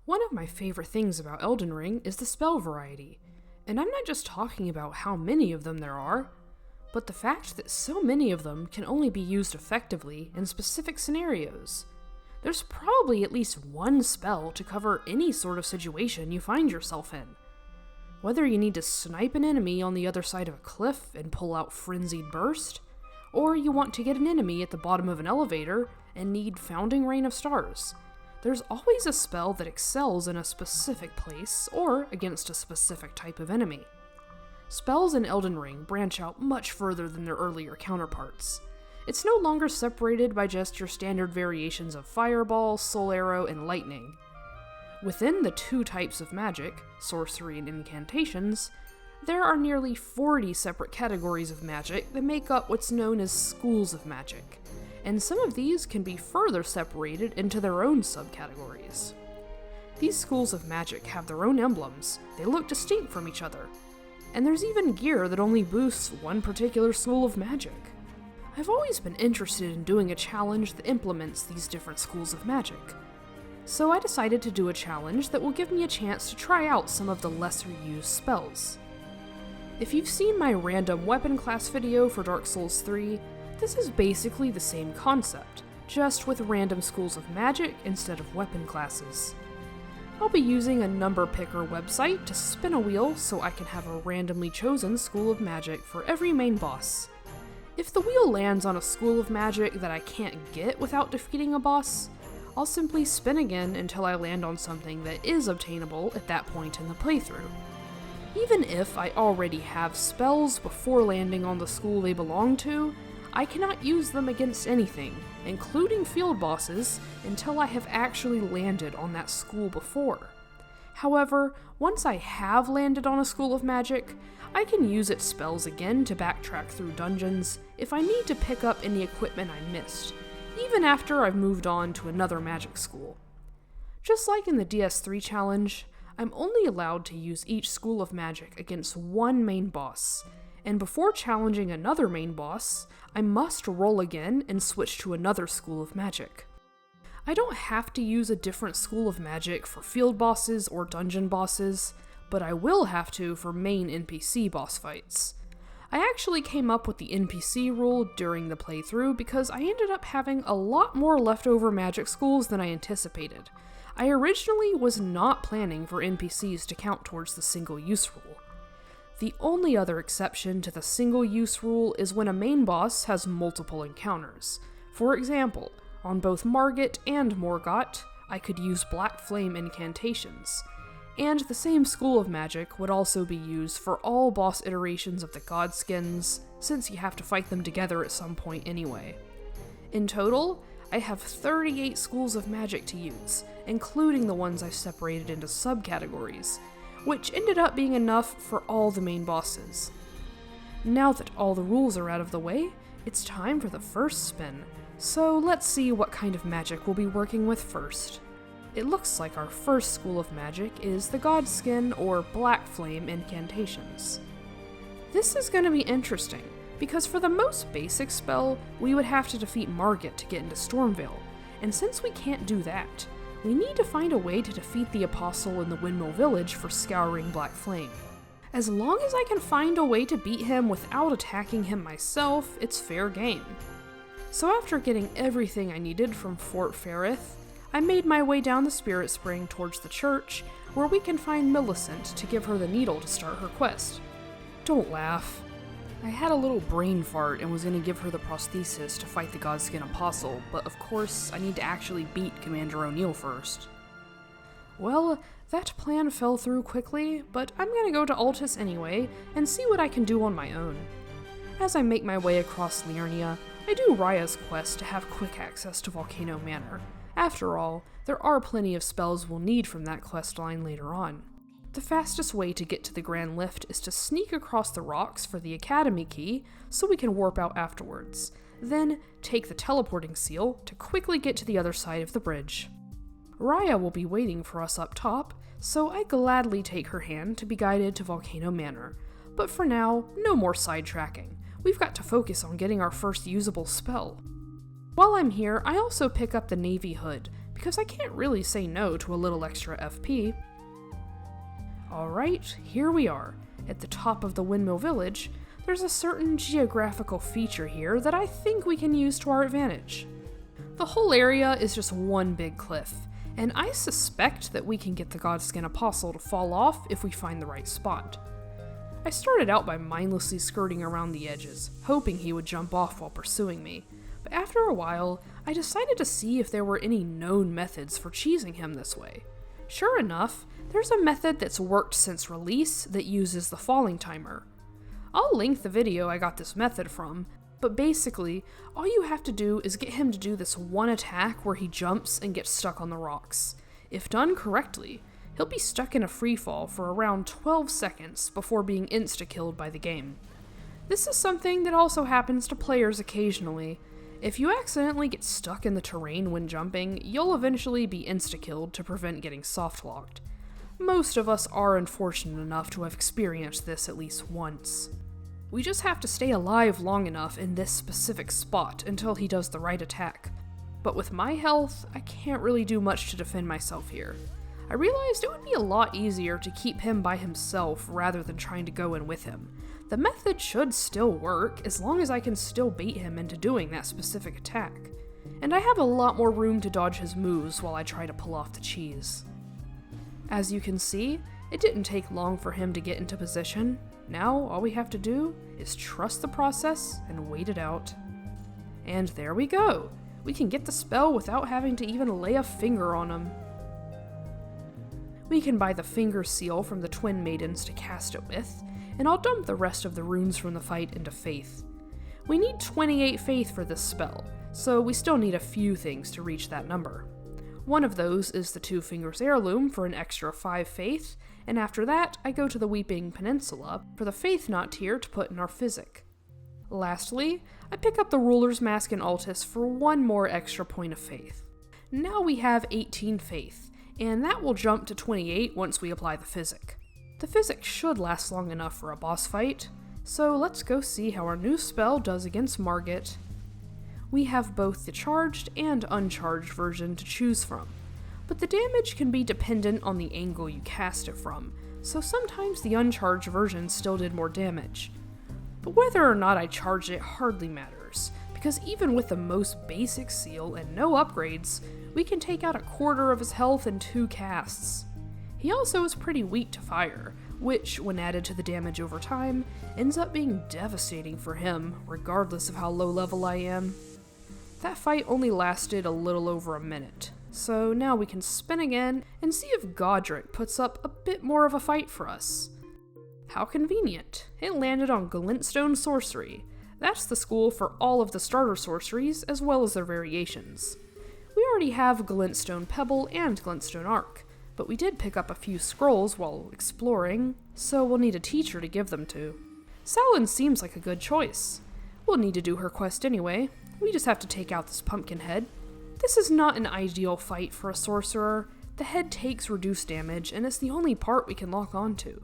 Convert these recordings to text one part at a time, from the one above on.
One of my favorite things about Elden Ring is the spell variety, and I'm not just talking about how many of them there are, but the fact that so many of them can only be used effectively in specific scenarios. There's probably at least one spell to cover any sort of situation you find yourself in. Whether you need to snipe an enemy on the other side of a cliff and pull out Frenzied Burst, or you want to get an enemy at the bottom of an elevator and need Founding Rain of Stars, there's always a spell that excels in a specific place or against a specific type of enemy. Spells in Elden Ring branch out much further than their earlier counterparts. It's no longer separated by just your standard variations of Fireball, Soul Arrow, and Lightning. Within the two types of magic, sorcery and incantations, there are nearly 40 separate categories of magic that make up what's known as schools of magic, and some of these can be further separated into their own subcategories. These schools of magic have their own emblems, they look distinct from each other, and there's even gear that only boosts one particular school of magic. I've always been interested in doing a challenge that implements these different schools of magic, so I decided to do a challenge that will give me a chance to try out some of the lesser used spells. If you've seen my random weapon class video for Dark Souls 3, this is basically the same concept, just with random schools of magic instead of weapon classes. I'll be using a number picker website to spin a wheel so I can have a randomly chosen school of magic for every main boss. If the wheel lands on a school of magic that I can't get without defeating a boss, I'll simply spin again until I land on something that is obtainable at that point in the playthrough. Even if I already have spells before landing on the school they belong to, I cannot use them against anything, including field bosses, until I have actually landed on that school before. However, once I have landed on a school of magic, I can use its spells again to backtrack through dungeons if I need to pick up any equipment I missed, even after I've moved on to another magic school. Just like in the DS3 challenge, I'm only allowed to use each school of magic against one main boss, and before challenging another main boss, I must roll again and switch to another school of magic. I don't have to use a different school of magic for field bosses or dungeon bosses, but I will have to for main NPC boss fights. I actually came up with the NPC rule during the playthrough because I ended up having a lot more leftover magic schools than I anticipated. I originally was not planning for NPCs to count towards the single-use rule. The only other exception to the single-use rule is when a main boss has multiple encounters. For example, on both Margit and Morgott, I could use Black Flame incantations, and the same school of magic would also be used for all boss iterations of the Godskins, since you have to fight them together at some point anyway. In total, I have 38 schools of magic to use, including the ones I've separated into subcategories, which ended up being enough for all the main bosses. Now that all the rules are out of the way, it's time for the first spin, so let's see what kind of magic we'll be working with first. It looks like our first school of magic is the Godskin or Black Flame incantations. This is going to be interesting, because for the most basic spell, we would have to defeat Margit to get into Stormveil, and since we can't do that, we need to find a way to defeat the Apostle in the Windmill Village for Scouring Black Flame. As long as I can find a way to beat him without attacking him myself, it's fair game. So after getting everything I needed from Fort Ferrith, I made my way down the Spirit Spring towards the church, where we can find Millicent to give her the needle to start her quest. Don't laugh. I had a little brain fart and was going to give her the prosthesis to fight the Godskin Apostle, but of course I need to actually beat Commander O'Neill first. Well, that plan fell through quickly, but I'm going to go to Altus anyway and see what I can do on my own. As I make my way across Liurnia, I do Raya's quest to have quick access to Volcano Manor. After all, there are plenty of spells we'll need from that questline later on. The fastest way to get to the Grand Lift is to sneak across the rocks for the Academy key so we can warp out afterwards, then take the teleporting seal to quickly get to the other side of the bridge. Raya will be waiting for us up top, so I gladly take her hand to be guided to Volcano Manor, but for now, no more sidetracking. We've got to focus on getting our first usable spell. While I'm here, I also pick up the Navy Hood, because I can't really say no to a little extra FP. Alright, here we are. At the top of the Windmill Village, there's a certain geographical feature here that I think we can use to our advantage. The whole area is just one big cliff, and I suspect that we can get the Godskin Apostle to fall off if we find the right spot. I started out by mindlessly skirting around the edges, hoping he would jump off while pursuing me, but after a while, I decided to see if there were any known methods for cheesing him this way. Sure enough, there's a method that's worked since release that uses the falling timer. I'll link the video I got this method from, but basically, all you have to do is get him to do this one attack where he jumps and gets stuck on the rocks. If done correctly, he'll be stuck in a freefall for around 12 seconds before being insta-killed by the game. This is something that also happens to players occasionally. If you accidentally get stuck in the terrain when jumping, you'll eventually be insta-killed to prevent getting soft-locked. Most of us are unfortunate enough to have experienced this at least once. We just have to stay alive long enough in this specific spot until he does the right attack. But with my health, I can't really do much to defend myself here. I realized it would be a lot easier to keep him by himself rather than trying to go in with him. The method should still work as long as I can still bait him into doing that specific attack. And I have a lot more room to dodge his moves while I try to pull off the cheese. As you can see, it didn't take long for him to get into position. Now all we have to do is trust the process and wait it out. And there we go! We can get the spell without having to even lay a finger on him. We can buy the Finger Seal from the Twin Maidens to cast it with, and I'll dump the rest of the runes from the fight into Faith. We need 28 Faith for this spell, so we still need a few things to reach that number. One of those is the Two Fingers Heirloom for an extra 5 Faith, and after that, I go to the Weeping Peninsula for the Faith Knot tier to put in our Physic. Lastly, I pick up the Ruler's Mask in Altus for one more extra point of Faith. Now we have 18 Faith, and that will jump to 28 once we apply the Physic. The Physic should last long enough for a boss fight, so let's go see how our new spell does against Margit. We have both the charged and uncharged version to choose from, but the damage can be dependent on the angle you cast it from, so sometimes the uncharged version still did more damage. But whether or not I charged it hardly matters, because even with the most basic seal and no upgrades, we can take out a quarter of his health in 2 casts. He also is pretty weak to fire, which, when added to the damage over time, ends up being devastating for him, regardless of how low level I am. That fight only lasted a little over a minute, so now we can spin again and see if Godric puts up a bit more of a fight for us. How convenient, it landed on Glintstone Sorcery. That's the school for all of the starter sorceries, as well as their variations. We already have Glintstone Pebble and Glintstone Arc, but we did pick up a few scrolls while exploring, so we'll need a teacher to give them to. Sallyn seems like a good choice. We'll need to do her quest anyway, we just have to take out this pumpkin head. This is not an ideal fight for a sorcerer. The head takes reduced damage, and it's the only part we can lock onto.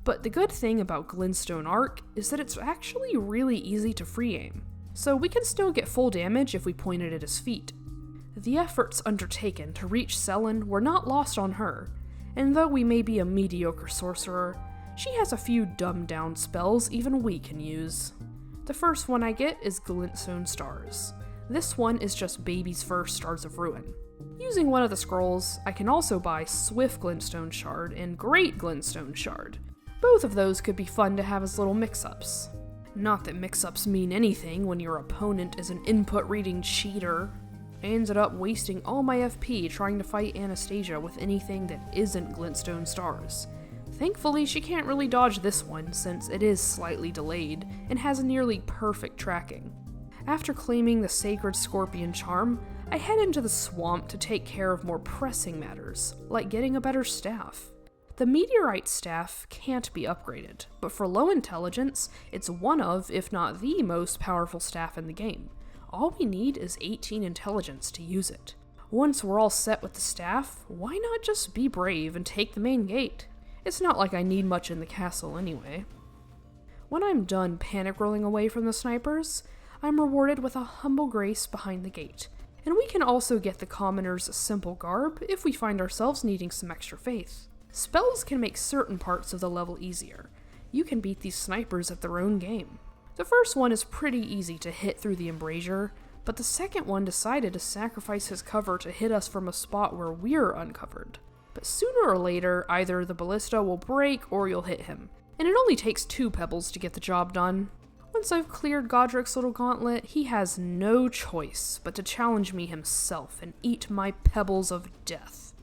But the good thing about Glintstone Arc is that it's actually really easy to free aim, so we can still get full damage if we point it at his feet. The efforts undertaken to reach Sellen were not lost on her, and though we may be a mediocre sorcerer, she has a few dumbed-down spells even we can use. The first one I get is Glintstone Stars. This one is just Baby's first Stars of Ruin. Using one of the scrolls, I can also buy Swift Glintstone Shard and Great Glintstone Shard. Both of those could be fun to have as little mix-ups. Not that mix-ups mean anything when your opponent is an input-reading cheater. I ended up wasting all my FP trying to fight Anastasia with anything that isn't Glintstone Stars. Thankfully, she can't really dodge this one since it is slightly delayed and has a nearly perfect tracking. After claiming the Sacred Scorpion Charm, I head into the swamp to take care of more pressing matters, like getting a better staff. The Meteorite staff can't be upgraded, but for low intelligence, it's one of, if not the most powerful staff in the game. All we need is 18 intelligence to use it. Once we're all set with the staff, why not just be brave and take the main gate? It's not like I need much in the castle anyway. When I'm done panic rolling away from the snipers, I'm rewarded with a humble grace behind the gate, And we can also get the commoner's simple garb if we find ourselves needing some extra faith. Spells can make certain parts of the level easier. You can beat these snipers at their own game. The first one is pretty easy to hit through the embrasure, but the second one decided to sacrifice his cover to hit us from a spot where we're uncovered. But sooner or later, either the ballista will break or you'll hit him, and it only takes 2 pebbles to get the job done. Once I've cleared Godric's little gauntlet, he has no choice but to challenge me himself and eat my pebbles of death.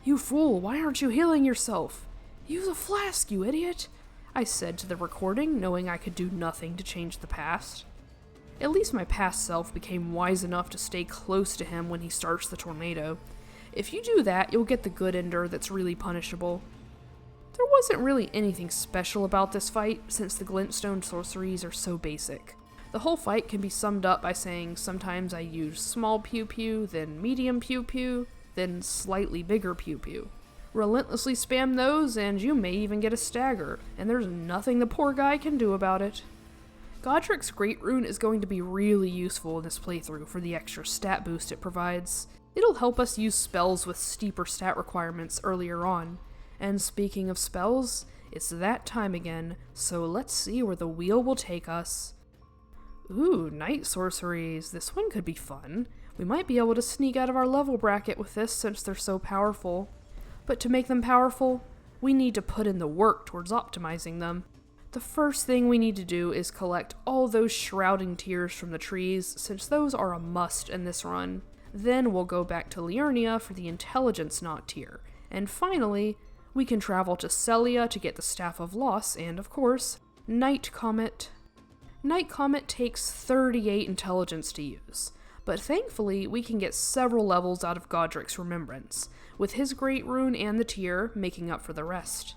"You fool, why aren't you healing yourself? Use a flask, you idiot," I said to the recording, knowing I could do nothing to change the past. At least my past self became wise enough to stay close to him when he starts the tornado. If you do that, you'll get the good ender that's really punishable. There wasn't really anything special about this fight, since the glintstone sorceries are so basic. The whole fight can be summed up by saying sometimes I use small pew-pew, then medium pew-pew, then slightly bigger pew-pew. Relentlessly spam those, and you may even get a stagger, and there's nothing the poor guy can do about it. Godric's Great Rune is going to be really useful in this playthrough for the extra stat boost it provides. It'll help us use spells with steeper stat requirements earlier on. And speaking of spells, it's that time again, so let's see where the wheel will take us. Ooh, night sorceries. This one could be fun. We might be able to sneak out of our level bracket with this since they're so powerful. But to make them powerful, we need to put in the work towards optimizing them. The first thing we need to do is collect all those shrouding tears from the trees, since those are a must in this run. Then we'll go back to Liurnia for the intelligence knot tier. And finally, we can travel to Sellia to get the Staff of Loss and, of course, Night Comet. Night Comet takes 38 intelligence to use, but thankfully we can get several levels out of Godric's Remembrance, with his Great Rune and the tier making up for the rest.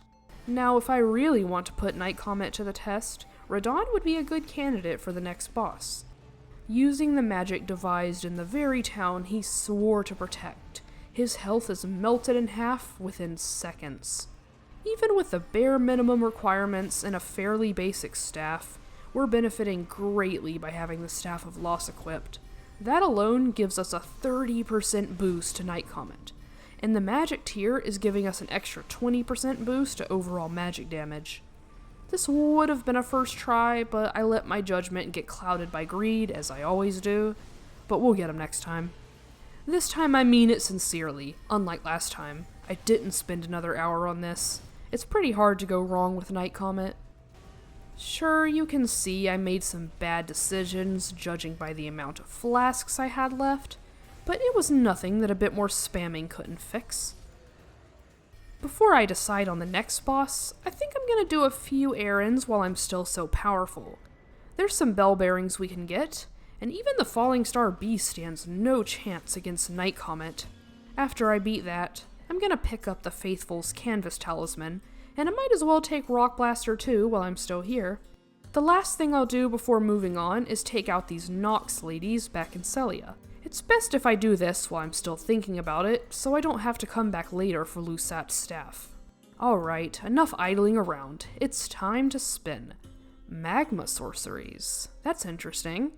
Now, if I really want to put Night Comet to the test, Radahn would be a good candidate for the next boss. Using the magic devised in the very town he swore to protect, his health is melted in half within seconds. Even with the bare minimum requirements and a fairly basic staff, we're benefiting greatly by having the Staff of Loss equipped. That alone gives us a 30% boost to Night Comet, and the magic tier is giving us an extra 20% boost to overall magic damage. This would have been a first try, but I let my judgment get clouded by greed, as I always do, but we'll get him next time. This time I mean it sincerely, unlike last time. I didn't spend another hour on this. It's pretty hard to go wrong with Night Comet. Sure, you can see I made some bad decisions, judging by the amount of flasks I had left, but it was nothing that a bit more spamming couldn't fix. Before I decide on the next boss, I think I'm gonna do a few errands while I'm still so powerful. There's some bell bearings we can get, and even the Falling Star Beast stands no chance against Night Comet. After I beat that, I'm gonna pick up the Faithful's Canvas Talisman, and I might as well take Rock Blaster too while I'm still here. The last thing I'll do before moving on is take out these Nox ladies back in Sellia. It's best if I do this while I'm still thinking about it, so I don't have to come back later for Lusat's staff. Alright, enough idling around. It's time to spin. Magma sorceries. That's interesting.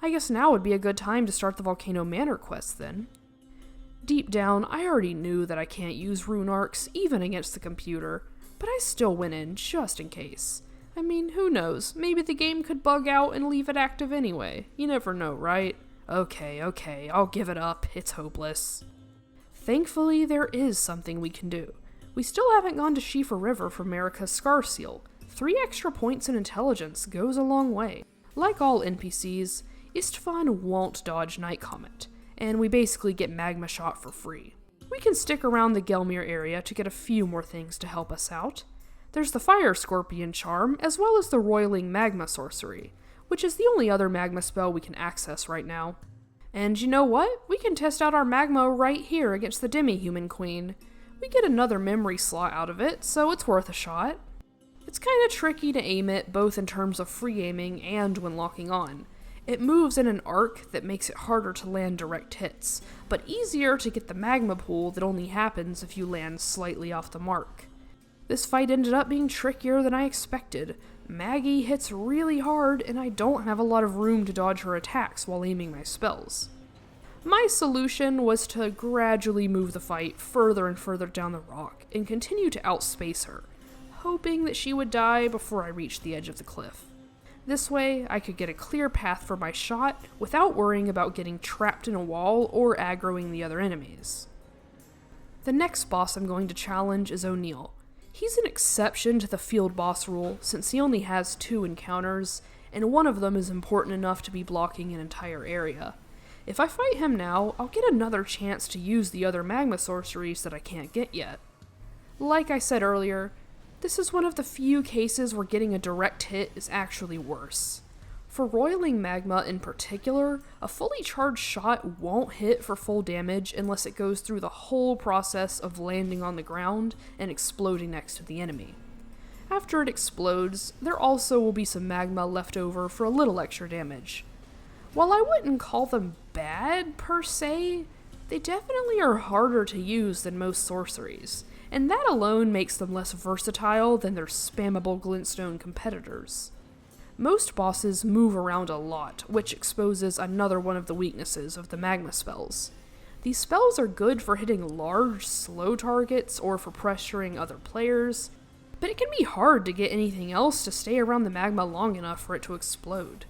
I guess now would be a good time to start the Volcano Manor quest then. Deep down, I already knew that I can't use rune arcs even against the computer, but I still went in just in case. I mean, who knows, maybe the game could bug out and leave it active anyway. You never know, right? Okay, I'll give it up, it's hopeless. Thankfully, there is something we can do. We still haven't gone to Shifa River for Marika's Scar Seal. 3 extra points in intelligence goes a long way. Like all NPCs, Istvan won't dodge Night Comet, and we basically get Magma Shot for free. We can stick around the Gelmir area to get a few more things to help us out. There's the Fire Scorpion charm, as well as the Roiling Magma sorcery, which is the only other magma spell we can access right now. And you know what? We can test out our magma right here against the Demi-Human Queen. We get another memory slot out of it, so it's worth a shot. It's kinda tricky to aim it, both in terms of free aiming and when locking on. It moves in an arc that makes it harder to land direct hits, but easier to get the magma pool that only happens if you land slightly off the mark. This fight ended up being trickier than I expected. Maggie hits really hard, and I don't have a lot of room to dodge her attacks while aiming my spells. My solution was to gradually move the fight further and further down the rock and continue to outspace her, hoping that she would die before I reached the edge of the cliff. This way, I could get a clear path for my shot without worrying about getting trapped in a wall or aggroing the other enemies. The next boss I'm going to challenge is O'Neil. He's an exception to the field boss rule since he only has 2 encounters, and one of them is important enough to be blocking an entire area. If I fight him now, I'll get another chance to use the other magma sorceries that I can't get yet. Like I said earlier, this is one of the few cases where getting a direct hit is actually worse. For roiling magma in particular, a fully charged shot won't hit for full damage unless it goes through the whole process of landing on the ground and exploding next to the enemy. After it explodes, there also will be some magma left over for a little extra damage. While I wouldn't call them bad per se, they definitely are harder to use than most sorceries, and that alone makes them less versatile than their spammable glintstone competitors. Most bosses move around a lot, which exposes another one of the weaknesses of the magma spells. These spells are good for hitting large, slow targets or for pressuring other players, but it can be hard to get anything else to stay around the magma long enough for it to explode.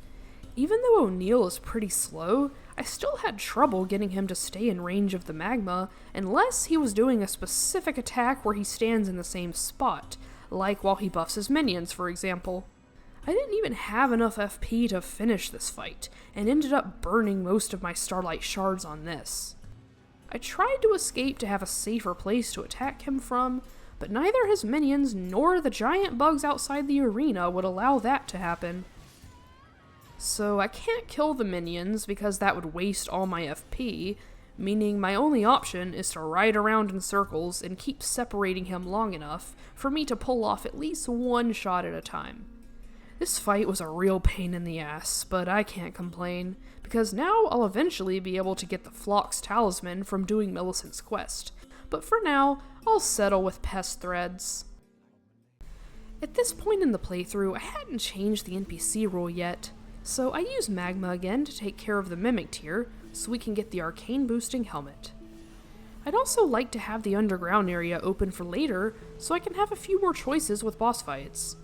Even though O'Neil is pretty slow, I still had trouble getting him to stay in range of the magma unless he was doing a specific attack where he stands in the same spot, like while he buffs his minions, for example. I didn't even have enough FP to finish this fight, and ended up burning most of my Starlight Shards on this. I tried to escape to have a safer place to attack him from, but neither his minions nor the giant bugs outside the arena would allow that to happen. So I can't kill the minions because that would waste all my FP, meaning my only option is to ride around in circles and keep separating him long enough for me to pull off at least one shot at a time. This fight was a real pain in the ass, but I can't complain, because now I'll eventually be able to get the Phlox Talisman from doing Millicent's quest, but for now, I'll settle with Pest Threads. At this point in the playthrough, I hadn't changed the NPC rule yet, so I use Magma again to take care of the Mimic tier, so we can get the Arcane Boosting Helmet. I'd also like to have the underground area open for later, so I can have a few more choices with boss fights.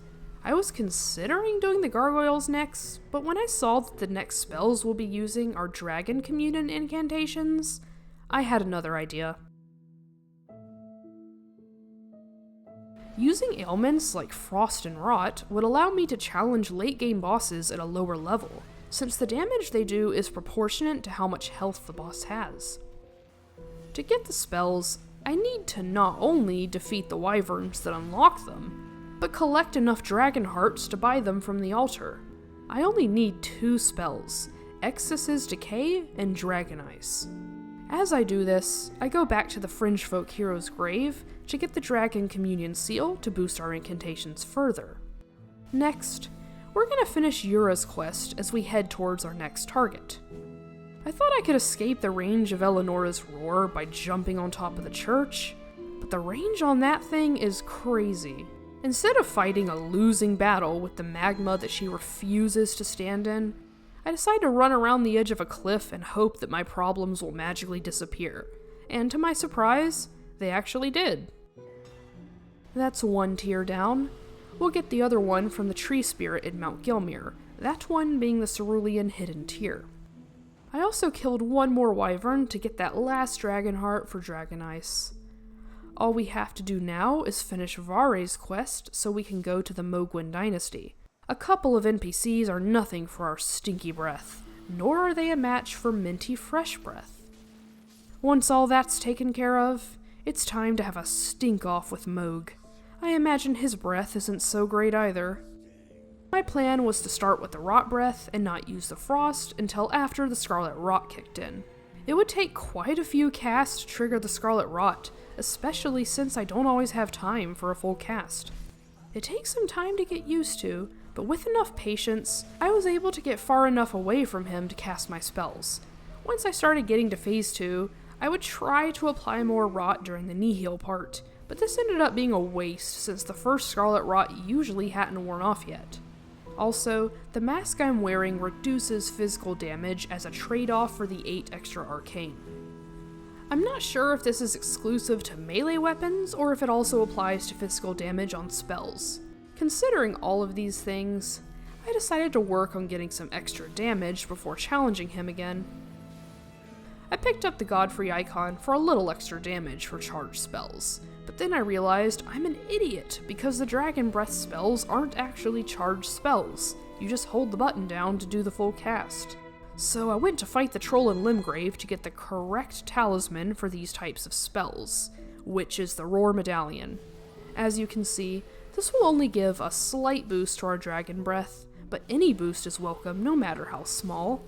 I was considering doing the Gargoyles next, but when I saw that the next spells we'll be using are Dragon Communion incantations, I had another idea. Using ailments like Frost and Rot would allow me to challenge late-game bosses at a lower level, since the damage they do is proportionate to how much health the boss has. To get the spells, I need to not only defeat the wyverns that unlock them, but collect enough dragon hearts to buy them from the altar. I only need 2 spells, Exis's Decay and Dragon Ice. As I do this, I go back to the Fringe Folk hero's grave to get the Dragon Communion seal to boost our incantations further. Next, we're gonna finish Yura's quest as we head towards our next target. I thought I could escape the range of Eleonora's roar by jumping on top of the church, but the range on that thing is crazy. Instead of fighting a losing battle with the magma that she refuses to stand in, I decide to run around the edge of a cliff and hope that my problems will magically disappear. And to my surprise, they actually did. That's 1 tier down. We'll get the other one from the tree spirit in Mount Gilmere, that one being the Cerulean hidden tier. I also killed 1 more wyvern to get that last dragon heart for Dragon Ice. All we have to do now is finish Vare's quest so we can go to the Mohgwyn Dynasty. A couple of NPCs are nothing for our stinky breath, nor are they a match for minty fresh breath. Once all that's taken care of, it's time to have a stink off with Mohg. I imagine his breath isn't so great either. My plan was to start with the rot breath and not use the frost until after the scarlet rot kicked in. It would take quite a few casts to trigger the scarlet rot, especially since I don't always have time for a full cast. It takes some time to get used to, but with enough patience, I was able to get far enough away from him to cast my spells. Once I started getting to phase 2, I would try to apply more rot during the Nihil part, but this ended up being a waste since the first scarlet rot usually hadn't worn off yet. Also, the mask I'm wearing reduces physical damage as a trade-off for the 8 extra arcane. I'm not sure if this is exclusive to melee weapons or if it also applies to physical damage on spells. Considering all of these things, I decided to work on getting some extra damage before challenging him again. I picked up the Godfrey icon for a little extra damage for charged spells, but then I realized I'm an idiot because the Dragon Breath spells aren't actually charged spells. You just hold the button down to do the full cast. So I went to fight the troll in Limgrave to get the correct talisman for these types of spells, which is the Roar Medallion. As you can see, this will only give a slight boost to our Dragon Breath, but any boost is welcome no matter how small.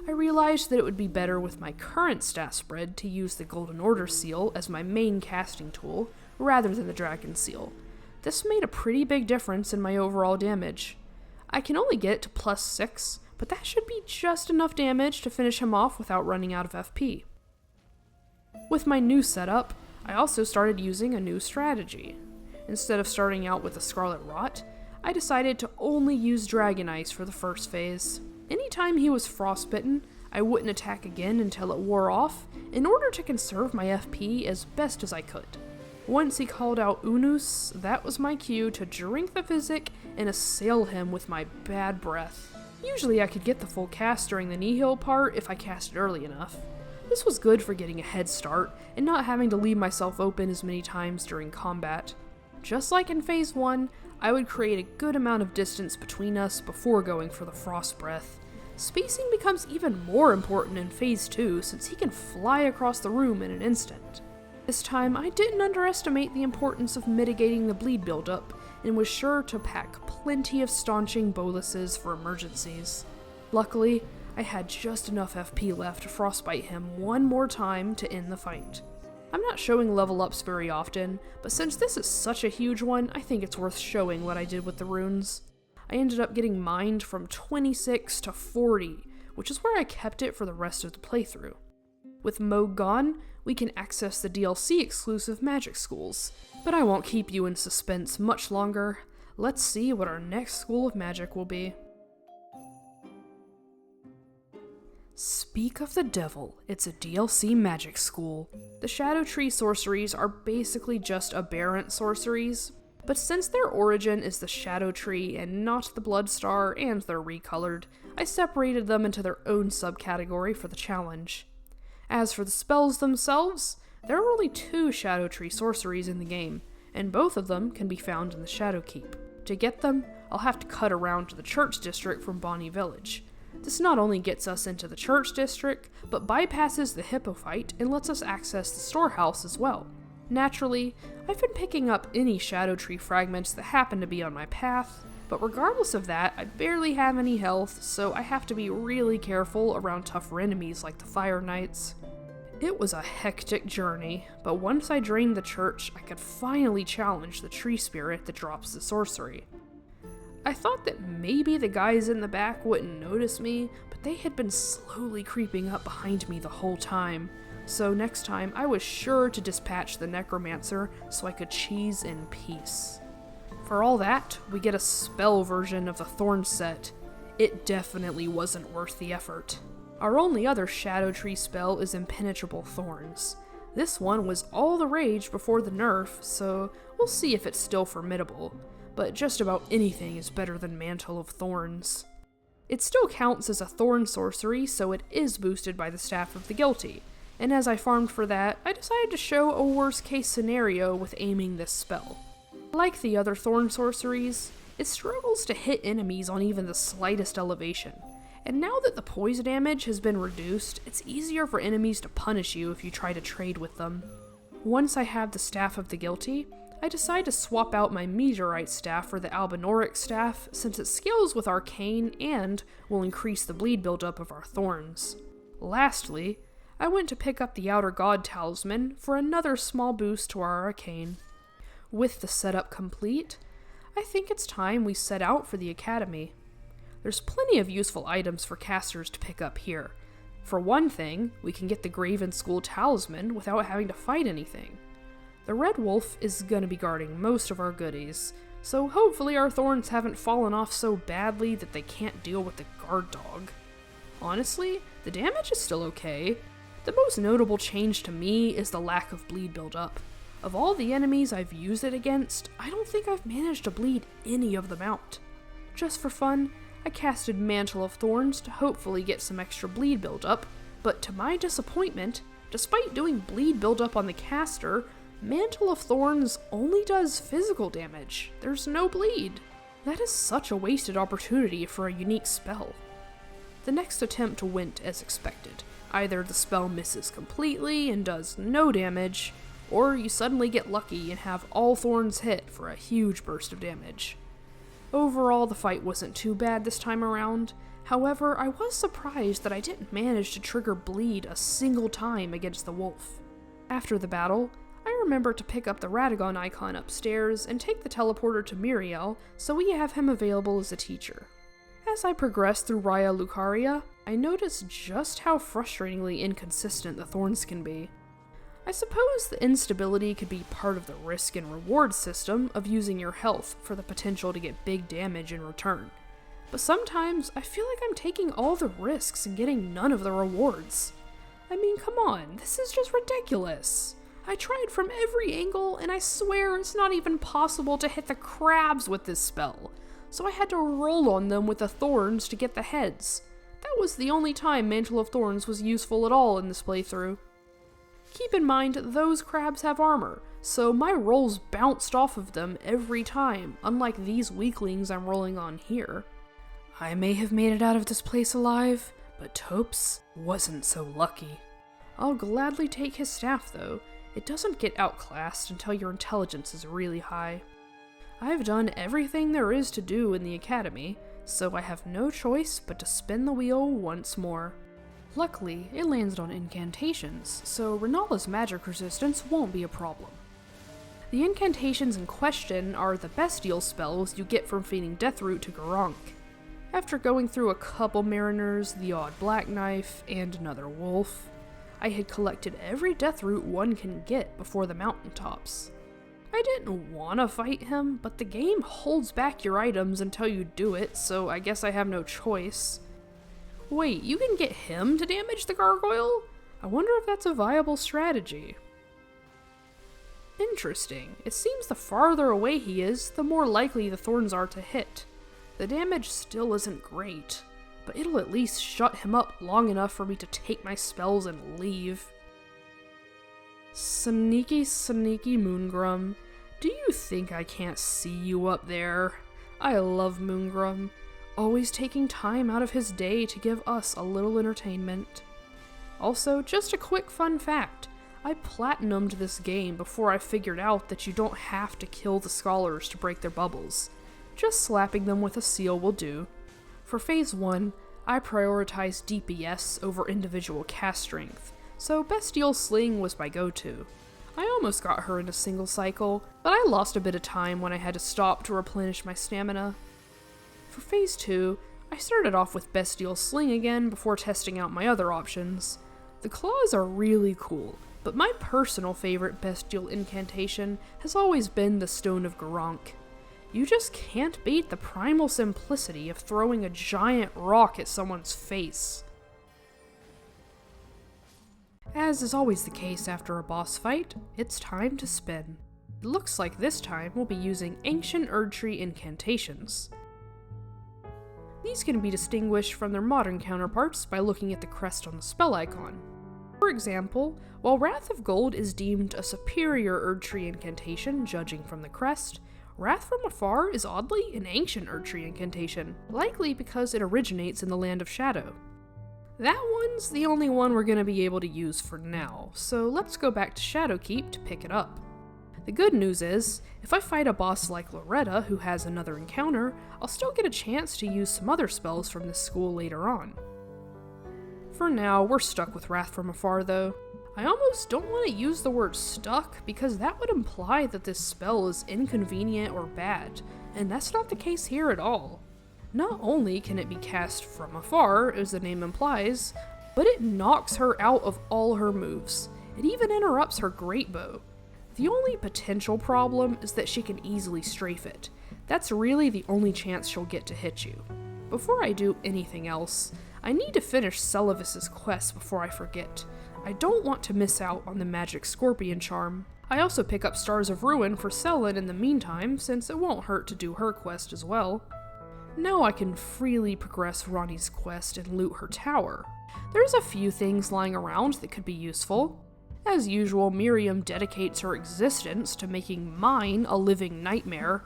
I realized that it would be better with my current stat spread to use the Golden Order seal as my main casting tool, rather than the Dragon Seal. This made a pretty big difference in my overall damage. I can only get it to +6, but that should be just enough damage to finish him off without running out of FP. With my new setup, I also started using a new strategy. Instead of starting out with the Scarlet Rot, I decided to only use Dragon Ice for the first phase. Anytime he was frostbitten, I wouldn't attack again until it wore off, in order to conserve my FP as best as I could. Once he called out Unus, that was my cue to drink the Physic and assail him with my bad breath. Usually I could get the full cast during the Nihil part if I cast it early enough. This was good for getting a head start and not having to leave myself open as many times during combat. Just like in Phase 1, I would create a good amount of distance between us before going for the Frost Breath. Spacing becomes even more important in Phase 2 since he can fly across the room in an instant. This time, I didn't underestimate the importance of mitigating the bleed buildup and was sure to pack plenty of staunching boluses for emergencies. Luckily, I had just enough FP left to frostbite him one more time to end the fight. I'm not showing level ups very often, but since this is such a huge one, I think it's worth showing what I did with the runes. I ended up getting mined from 26 to 40, which is where I kept it for the rest of the playthrough. With Mohg gone, we can access the DLC exclusive magic schools, but I won't keep you in suspense much longer. Let's see what our next school of magic will be. Speak of the devil, it's a DLC magic school. The Shadow Tree sorceries are basically just aberrant sorceries, but since their origin is the Shadow Tree and not the Bloodstar and they're recolored, I separated them into their own subcategory for the challenge. As for the spells themselves, there are only 2 Shadow Tree sorceries in the game, and both of them can be found in the Shadow Keep. To get them, I'll have to cut around to the Church District from Bonny Village. This not only gets us into the Church District, but bypasses the Hippo fight and lets us access the storehouse as well. Naturally, I've been picking up any Shadow Tree fragments that happen to be on my path, but regardless of that, I barely have any health, so I have to be really careful around tougher enemies like the Fire Knights. It was a hectic journey, but once I drained the church, I could finally challenge the tree spirit that drops the sorcery. I thought that maybe the guys in the back wouldn't notice me, but they had been slowly creeping up behind me the whole time, so next time I was sure to dispatch the necromancer so I could cheese in peace. For all that, we get a spell version of the Thorn set. It definitely wasn't worth the effort. Our only other Shadow Tree spell is Impenetrable Thorns. This one was all the rage before the nerf, so we'll see if it's still formidable, but just about anything is better than Mantle of Thorns. It still counts as a thorn sorcery, so it is boosted by the Staff of the Guilty, and as I farmed for that, I decided to show a worst case scenario with aiming this spell. Like the other thorn sorceries, it struggles to hit enemies on even the slightest elevation, and now that the poison damage has been reduced, it's easier for enemies to punish you if you try to trade with them. Once I have the Staff of the Guilty, I decide to swap out my Meteorite Staff for the Albinauric Staff since it scales with Arcane and will increase the bleed buildup of our thorns. Lastly, I went to pick up the Outer God Talisman for another small boost to our Arcane. With the setup complete, I think it's time we set out for the Academy. There's plenty of useful items for casters to pick up here. For one thing, we can get the Graven School Talisman without having to fight anything. The Red Wolf is going to be guarding most of our goodies, so hopefully our thorns haven't fallen off so badly that they can't deal with the guard dog. Honestly, the damage is still okay. The most notable change to me is the lack of bleed buildup. Of all the enemies I've used it against, I don't think I've managed to bleed any of them out. Just for fun, I casted Mantle of Thorns to hopefully get some extra bleed buildup, but to my disappointment, despite doing bleed buildup on the caster, Mantle of Thorns only does physical damage. There's no bleed. That is such a wasted opportunity for a unique spell. The next attempt went as expected. Either the spell misses completely and does no damage, or you suddenly get lucky and have all thorns hit for a huge burst of damage. Overall, the fight wasn't too bad this time around. However, I was surprised that I didn't manage to trigger bleed a single time against the wolf. After the battle, I remembered to pick up the Radagon icon upstairs and take the teleporter to Miriel so we have him available as a teacher. As I progressed through Raya Lucaria, I noticed just how frustratingly inconsistent the thorns can be. I suppose the instability could be part of the risk and reward system of using your health for the potential to get big damage in return. But sometimes I feel like I'm taking all the risks and getting none of the rewards. I mean, come on, this is just ridiculous. I tried from every angle, and I swear it's not even possible to hit the crabs with this spell, so I had to roll on them with the thorns to get the heads. That was the only time Mantle of Thorns was useful at all in this playthrough. Keep in mind, those crabs have armor, so my rolls bounced off of them every time, unlike these weaklings I'm rolling on here. I may have made it out of this place alive, but Topes wasn't so lucky. I'll gladly take his staff though. It doesn't get outclassed until your intelligence is really high. I've done everything there is to do in the academy, so I have no choice but to spin the wheel once more. Luckily, it lands on incantations, so Renala's magic resistance won't be a problem. The incantations in question are the bestial spells you get from feeding Deathroot to Gurranq. After going through a couple Mariners, the odd Black Knife, and another wolf, I had collected every Deathroot one can get before the mountaintops. I didn't want to fight him, but the game holds back your items until you do it, so I guess I have no choice. Wait, you can get him to damage the gargoyle? I wonder if that's a viable strategy. Interesting. It seems the farther away he is, the more likely the thorns are to hit. The damage still isn't great, but it'll at least shut him up long enough for me to take my spells and leave. Sneaky, sneaky Moongrum. Do you think I can't see you up there? I love Moongrum, always taking time out of his day to give us a little entertainment. Also, just a quick fun fact. I platinumed this game before I figured out that you don't have to kill the scholars to break their bubbles. Just slapping them with a seal will do. For Phase 1, I prioritized DPS over individual cast strength, so Bestial Sling was my go-to. I almost got her in a single cycle, but I lost a bit of time when I had to stop to replenish my stamina. For Phase 2, I started off with Bestial Sling again before testing out my other options. The claws are really cool, but my personal favorite bestial incantation has always been the Stone of Gurranq. You just can't beat the primal simplicity of throwing a giant rock at someone's face. As is always the case after a boss fight, it's time to spin. It looks like this time we'll be using Ancient Erdtree incantations. These can be distinguished from their modern counterparts by looking at the crest on the spell icon. For example, while Wrath of Gold is deemed a superior Erdtree incantation judging from the crest, Wrath from Afar is oddly an ancient Erdtree incantation, likely because it originates in the Land of Shadow. That one's the only one we're going to be able to use for now, so let's go back to Shadowkeep to pick it up. The good news is, if I fight a boss like Loretta who has another encounter, I'll still get a chance to use some other spells from this school later on. For now, we're stuck with Wrath from Afar though. I almost don't want to use the word stuck because that would imply that this spell is inconvenient or bad, and that's not the case here at all. Not only can it be cast from afar, as the name implies, but it knocks her out of all her moves. It even interrupts her great bow. The only potential problem is that she can easily strafe it. That's really the only chance she'll get to hit you. Before I do anything else, I need to finish Celavis's quest before I forget. I don't want to miss out on the magic scorpion charm. I also pick up Stars of Ruin for Selen in the meantime, since it won't hurt to do her quest as well. Now I can freely progress Ranni's quest and loot her tower. There's a few things lying around that could be useful. As usual, Miriam dedicates her existence to making mine a living nightmare.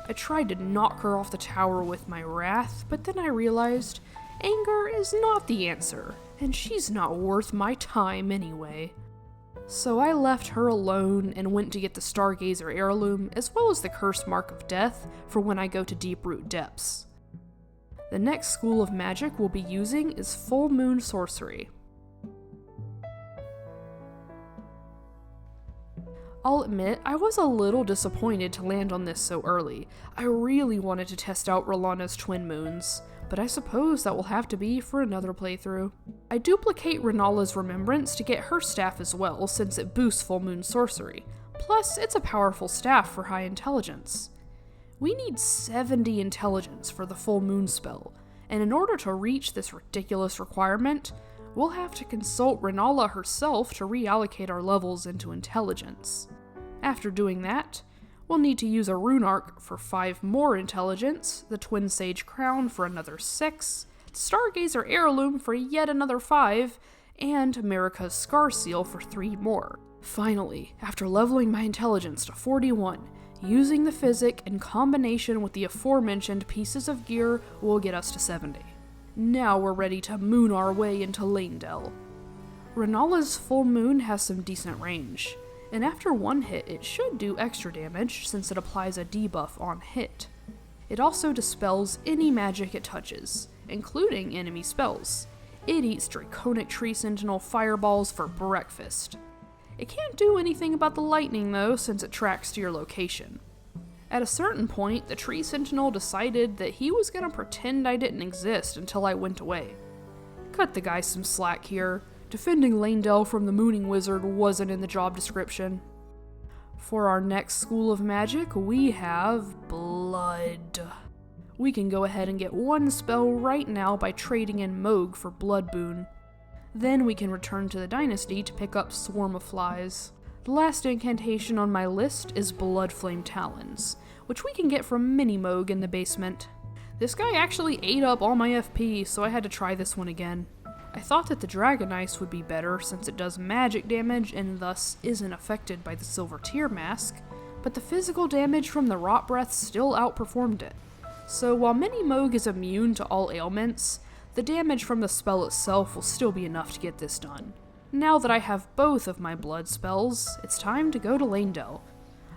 I tried to knock her off the tower with my wrath, but then I realized anger is not the answer, and she's not worth my time anyway. So I left her alone and went to get the Stargazer heirloom, as well as the Cursed Mark of Death for when I go to Deeproot Depths. The next school of magic we'll be using is Full Moon Sorcery. I'll admit, I was a little disappointed to land on this so early. I really wanted to test out Rellana's twin moons, but I suppose that will have to be for another playthrough. I duplicate Renala's remembrance to get her staff as well, since it boosts Full Moon Sorcery. Plus, it's a powerful staff for high intelligence. We need 70 intelligence for the Full Moon spell, and in order to reach this ridiculous requirement, we'll have to consult Rennala herself to reallocate our levels into intelligence. After doing that, we'll need to use a rune arc for 5 more intelligence, the Twin Sage Crown for another 6, the Stargazer Heirloom for yet another 5, and America's Scar Seal for 3 more. Finally, after leveling my intelligence to 41, using the physic in combination with the aforementioned pieces of gear will get us to 70. Now we're ready to moon our way into Leyndell. Rennala's full moon has some decent range, and after one hit it should do extra damage since it applies a debuff on hit. It also dispels any magic it touches, including enemy spells. It eats Draconic Tree Sentinel fireballs for breakfast. It can't do anything about the lightning though, since it tracks to your location. At a certain point, the Tree Sentinel decided that he was gonna pretend I didn't exist until I went away. Cut the guy some slack here. Defending Leyndell from the Mooning Wizard wasn't in the job description. For our next school of magic, we have Blood. We can go ahead and get one spell right now by trading in Mohg for Blood Boon. Then we can return to the Dynasty to pick up Swarm of Flies. The last incantation on my list is Blood Flame Talons, which we can get from Mini Mohg in the basement. This guy actually ate up all my FP, so I had to try this one again. I thought that the Dragon Ice would be better since it does magic damage and thus isn't affected by the Silver Tear Mask, but the physical damage from the Rot Breath still outperformed it. So while Mini Mohg is immune to all ailments, the damage from the spell itself will still be enough to get this done. Now that I have both of my blood spells, it's time to go to Leyndell.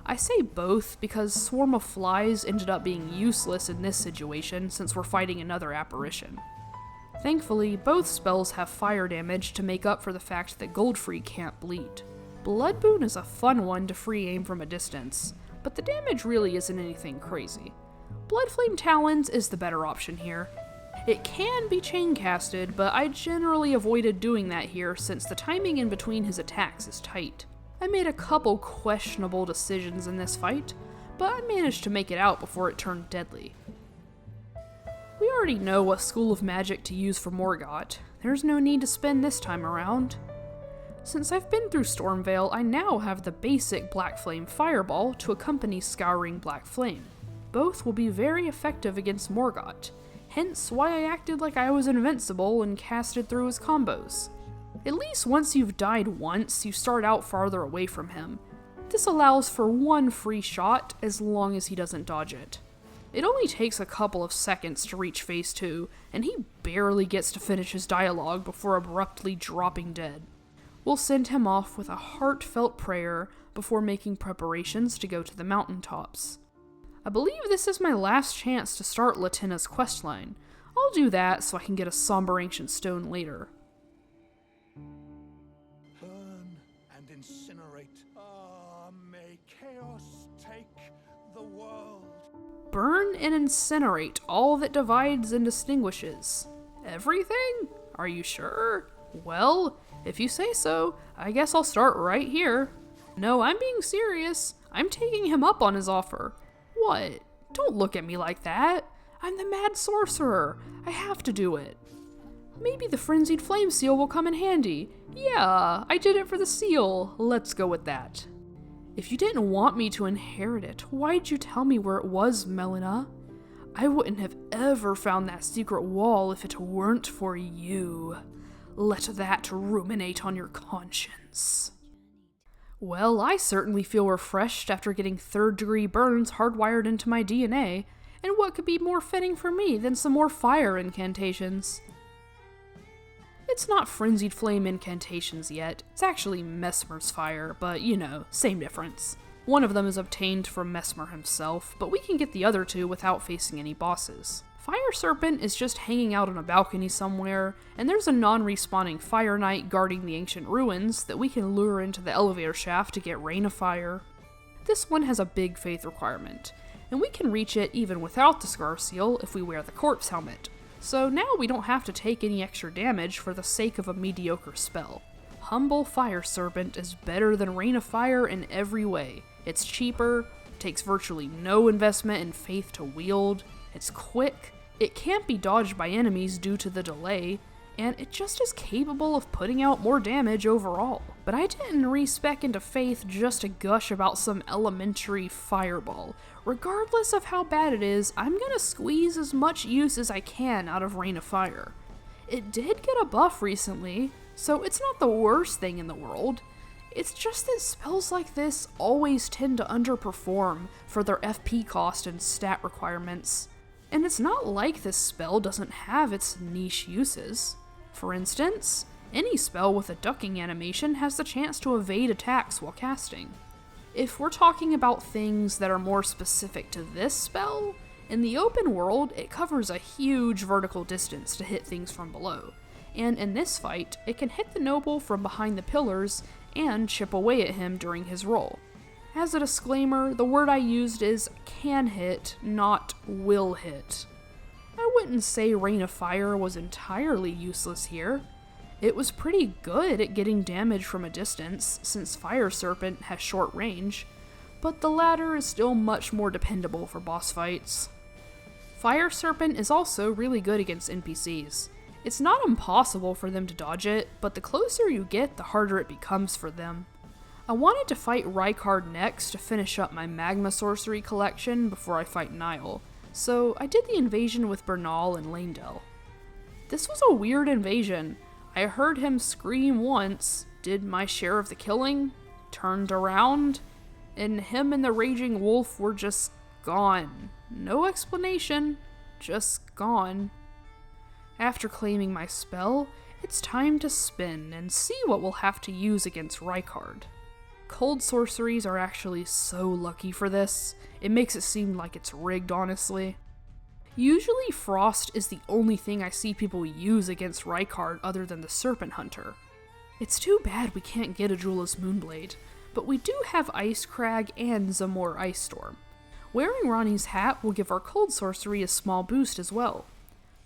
I say both because Swarm of Flies ended up being useless in this situation since we're fighting another apparition. Thankfully, both spells have fire damage to make up for the fact that Goldfree can't bleed. Blood Boon is a fun one to free aim from a distance, but the damage really isn't anything crazy. Blood Flame Talons is the better option here. It can be chain casted, but I generally avoided doing that here since the timing in between his attacks is tight. I made a couple questionable decisions in this fight, but I managed to make it out before it turned deadly. We already know what school of magic to use for Morgott. There's no need to spend this time around. Since I've been through Stormveil, I now have the basic Black Flame Fireball to accompany Scouring Black Flame. Both will be very effective against Morgott, hence why I acted like I was invincible and casted through his combos. At least once you've died once, you start out farther away from him. This allows for one free shot as long as he doesn't dodge it. It only takes a couple of seconds to reach phase 2, and he barely gets to finish his dialogue before abruptly dropping dead. We'll send him off with a heartfelt prayer before making preparations to go to the mountaintops. I believe this is my last chance to start Latenna's questline. I'll do that so I can get a Somber Ancient Stone later. Burn and incinerate. May chaos take the world. Burn and incinerate all that divides and distinguishes. Everything? Are you sure? Well, if you say so, I guess I'll start right here. No, I'm being serious. I'm taking him up on his offer. What? Don't look at me like that. I'm the mad sorcerer. I have to do it. Maybe the frenzied flame seal will come in handy. Yeah, I did it for the seal. Let's go with that. If you didn't want me to inherit it, why'd you tell me where it was, Melina? I wouldn't have ever found that secret wall if it weren't for you. Let that ruminate on your conscience. Well, I certainly feel refreshed after getting third-degree burns hardwired into my DNA, and what could be more fitting for me than some more fire incantations? It's not Frenzied Flame incantations yet, it's actually Messmer's fire, but you know, same difference. One of them is obtained from Messmer himself, but we can get the other two without facing any bosses. Fire Serpent is just hanging out on a balcony somewhere, and there's a non-respawning Fire Knight guarding the ancient ruins that we can lure into the elevator shaft to get Rain of Fire. This one has a big faith requirement, and we can reach it even without the Scar Seal if we wear the Corpse Helmet. So now we don't have to take any extra damage for the sake of a mediocre spell. Humble Fire Serpent is better than Rain of Fire in every way. It's cheaper, takes virtually no investment in faith to wield, it's quick, it can't be dodged by enemies due to the delay, and it just is capable of putting out more damage overall. But I didn't respec into faith just to gush about some elementary fireball. Regardless of how bad it is, I'm gonna squeeze as much use as I can out of Rain of Fire. It did get a buff recently, so it's not the worst thing in the world. It's just that spells like this always tend to underperform for their FP cost and stat requirements. And it's not like this spell doesn't have its niche uses. For instance, any spell with a ducking animation has the chance to evade attacks while casting. If we're talking about things that are more specific to this spell, in the open world it covers a huge vertical distance to hit things from below, and in this fight it can hit the noble from behind the pillars and chip away at him during his roll. As a disclaimer, the word I used is can hit, not will hit. I wouldn't say Rain of Fire was entirely useless here. It was pretty good at getting damage from a distance, since Fire Serpent has short range, but the latter is still much more dependable for boss fights. Fire Serpent is also really good against NPCs. It's not impossible for them to dodge it, but the closer you get, the harder it becomes for them. I wanted to fight Rykard next to finish up my Magma Sorcery collection before I fight Nile, so I did the invasion with Bernal and Leyndell. This was a weird invasion. I heard him scream once, did my share of the killing, turned around, and him and the Raging Wolf were just gone. No explanation, just gone. After claiming my spell, it's time to spin and see what we'll have to use against Rykard. Cold sorceries are actually so lucky for this, it makes it seem like it's rigged, honestly. Usually Frost is the only thing I see people use against Rykard other than the Serpent Hunter. It's too bad we can't get a Jula's Moonblade, but we do have Ice Crag and Zamor Ice Storm. Wearing Ranni's hat will give our cold sorcery a small boost as well.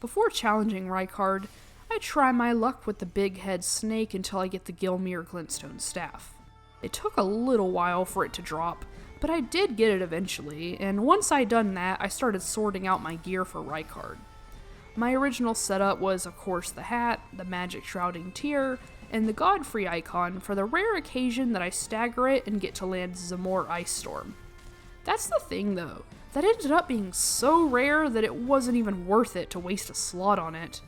Before challenging Rykard, I try my luck with the big head snake until I get the Gilmere Glintstone staff. It took a little while for it to drop, but I did get it eventually, and once I'd done that, I started sorting out my gear for Rykard. My original setup was, of course, the hat, the magic shrouding tier, and the Godfrey icon for the rare occasion that I stagger it and get to land Zamor Ice Storm. That's the thing though, that ended up being so rare that it wasn't even worth it to waste a slot on it.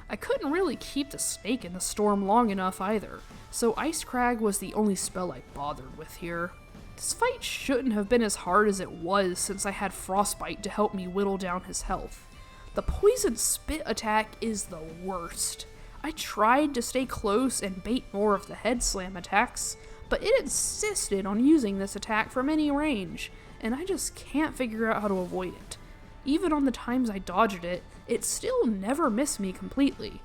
I couldn't really keep the snake in the storm long enough either, so Ice Crag was the only spell I bothered with here. This fight shouldn't have been as hard as it was since I had Frostbite to help me whittle down his health. The Poison Spit attack is the worst. I tried to stay close and bait more of the head slam attacks, but it insisted on using this attack from any range, and I just can't figure out how to avoid it. Even on the times I dodged it, it still never missed me completely.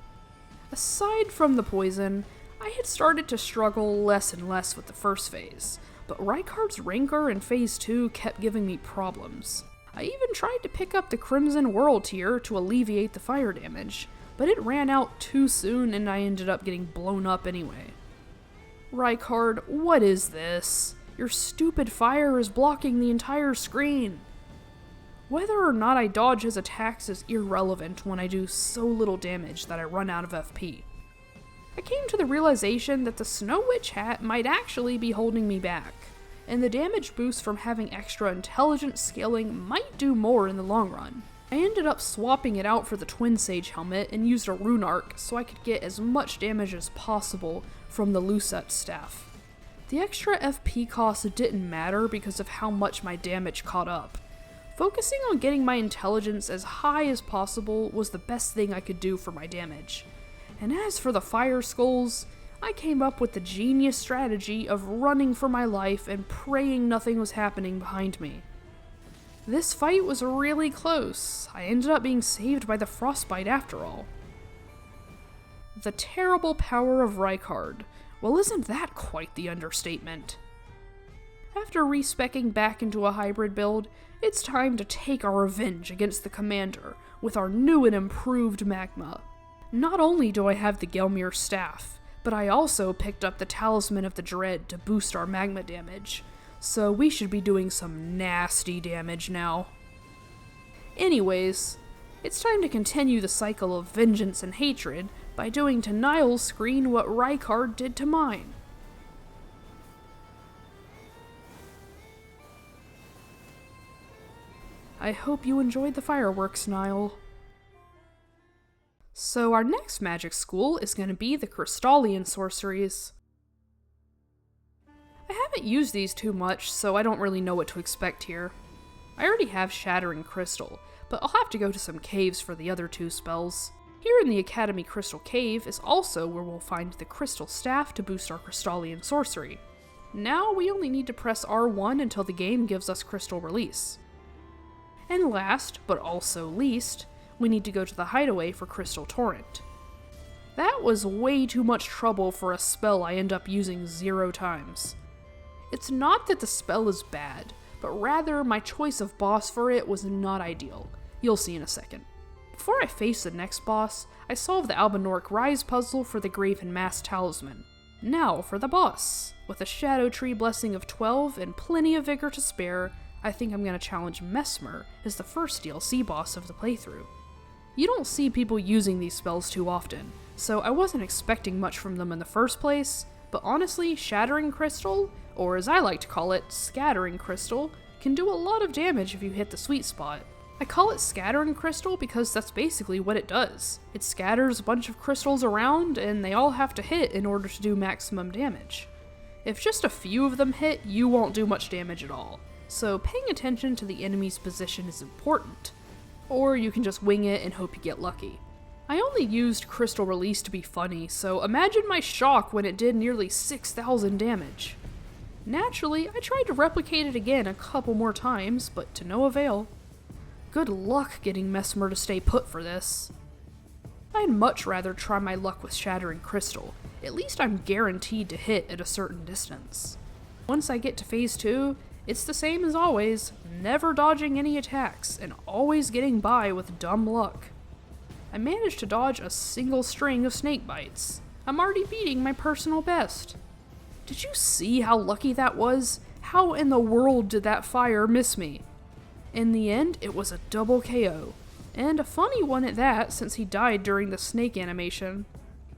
Aside from the poison, I had started to struggle less and less with the first phase, but Rykard's Rancor in Phase 2 kept giving me problems. I even tried to pick up the Crimson Whirl tier to alleviate the fire damage, but it ran out too soon and I ended up getting blown up anyway. Rykard, what is this? Your stupid fire is blocking the entire screen. Whether or not I dodge his attacks is irrelevant when I do so little damage that I run out of FP. I came to the realization that the Snow Witch hat might actually be holding me back, and the damage boost from having extra intelligence scaling might do more in the long run. I ended up swapping it out for the Twin Sage helmet and used a Rune Arc so I could get as much damage as possible from the Lucette staff. The extra FP cost didn't matter because of how much my damage caught up. Focusing on getting my intelligence as high as possible was the best thing I could do for my damage. And as for the Fire Skulls, I came up with the genius strategy of running for my life and praying nothing was happening behind me. This fight was really close. I ended up being saved by the Frostbite after all. The terrible power of Rykard. Well, isn't that quite the understatement? After respeccing back into a hybrid build, it's time to take our revenge against the Commander with our new and improved Magma. Not only do I have the Gelmir staff, but I also picked up the Talisman of the Dread to boost our Magma damage, so we should be doing some nasty damage now. Anyways, it's time to continue the cycle of vengeance and hatred by doing to Niall's screen what Rykard did to mine. I hope you enjoyed the fireworks, Niall. So our next magic school is going to be the Crystallian sorceries. I haven't used these too much, so I don't really know what to expect here. I already have Shattering Crystal, but I'll have to go to some caves for the other two spells. Here in the Academy Crystal Cave is also where we'll find the Crystal Staff to boost our Crystallian sorcery. Now we only need to press R1 until the game gives us Crystal Release. And last, but also least, we need to go to the hideaway for Crystal Torrent. That was way too much trouble for a spell I end up using 0 times. It's not that the spell is bad, but rather my choice of boss for it was not ideal. You'll see in a second. Before I face the next boss, I solved the Albinauric Rise puzzle for the Graven Mask Talisman. Now for the boss. With a Shadow Tree Blessing of 12 and plenty of vigor to spare, I think I'm going to challenge Messmer as the first DLC boss of the playthrough. You don't see people using these spells too often, so I wasn't expecting much from them in the first place, but honestly, Shattering Crystal, or as I like to call it, Scattering Crystal, can do a lot of damage if you hit the sweet spot. I call it Scattering Crystal because that's basically what it does. It scatters a bunch of crystals around, and they all have to hit in order to do maximum damage. If just a few of them hit, you won't do much damage at all. So paying attention to the enemy's position is important. Or you can just wing it and hope you get lucky. I only used Crystal Release to be funny, so imagine my shock when it did nearly 6,000 damage. Naturally, I tried to replicate it again a couple more times, but to no avail. Good luck getting Messmer to stay put for this. I'd much rather try my luck with Shattering Crystal. At least I'm guaranteed to hit at a certain distance. Once I get to phase 2, it's the same as always, never dodging any attacks, and always getting by with dumb luck. I managed to dodge a single string of snake bites. I'm already beating my personal best. Did you see how lucky that was? How in the world did that fire miss me? In the end, it was a double KO. And a funny one at that, since he died during the snake animation.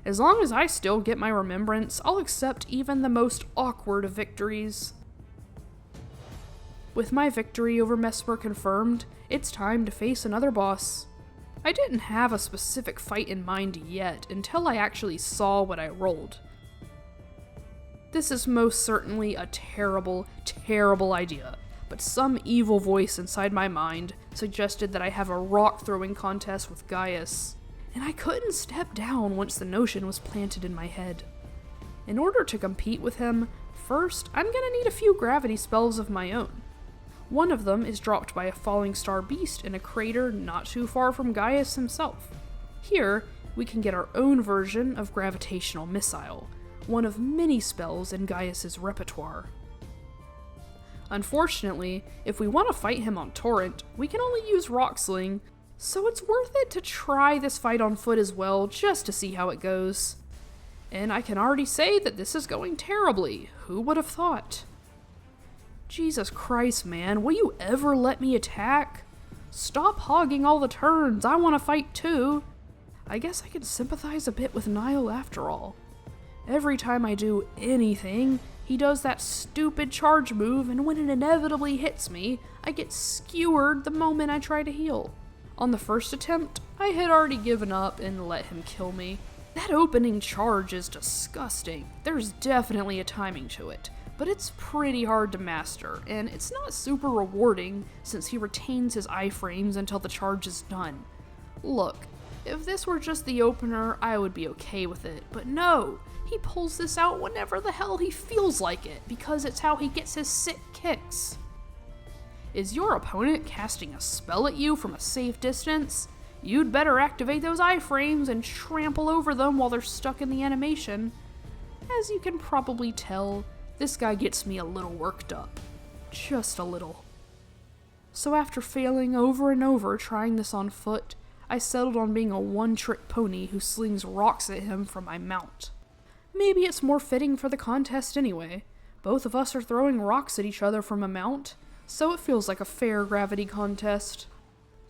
As long as I still get my remembrance, I'll accept even the most awkward of victories. With my victory over Messmer confirmed, it's time to face another boss. I didn't have a specific fight in mind yet until I actually saw what I rolled. This is most certainly a terrible, terrible idea, but some evil voice inside my mind suggested that I have a rock throwing contest with Gaius, and I couldn't step down once the notion was planted in my head. In order to compete with him, first I'm gonna need a few gravity spells of my own. One of them is dropped by a falling star beast in a crater not too far from Gaius himself. Here, we can get our own version of Gravitational Missile, one of many spells in Gaius's repertoire. Unfortunately, if we want to fight him on Torrent, we can only use Rock Sling, so it's worth it to try this fight on foot as well, just to see how it goes. And I can already say that this is going terribly. Who would have thought? Jesus Christ, man, will you ever let me attack? Stop hogging all the turns, I want to fight too. I guess I can sympathize a bit with Niall after all. Every time I do anything, he does that stupid charge move, and when it inevitably hits me, I get skewered the moment I try to heal. On the first attempt, I had already given up and let him kill me. That opening charge is disgusting. There's definitely a timing to it, but it's pretty hard to master, and it's not super rewarding since he retains his iframes until the charge is done. Look, if this were just the opener, I would be okay with it, but no! He pulls this out whenever the hell he feels like it, because it's how he gets his sick kicks. Is your opponent casting a spell at you from a safe distance? You'd better activate those iframes and trample over them while they're stuck in the animation. As you can probably tell, this guy gets me a little worked up. Just a little. So after failing over and over trying this on foot, I settled on being a one-trick pony who slings rocks at him from my mount. Maybe it's more fitting for the contest anyway. Both of us are throwing rocks at each other from a mount, so it feels like a fair gravity contest.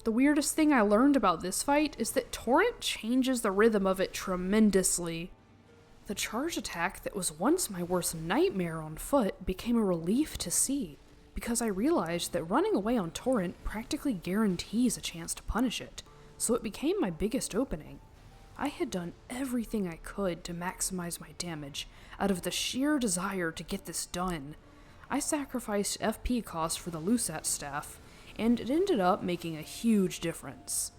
The weirdest thing I learned about this fight is that Torrent changes the rhythm of it tremendously. The charge attack that was once my worst nightmare on foot became a relief to see, because I realized that running away on Torrent practically guarantees a chance to punish it, so it became my biggest opening. I had done everything I could to maximize my damage out of the sheer desire to get this done. I sacrificed FP cost for the Lusat staff, and it ended up making a huge difference.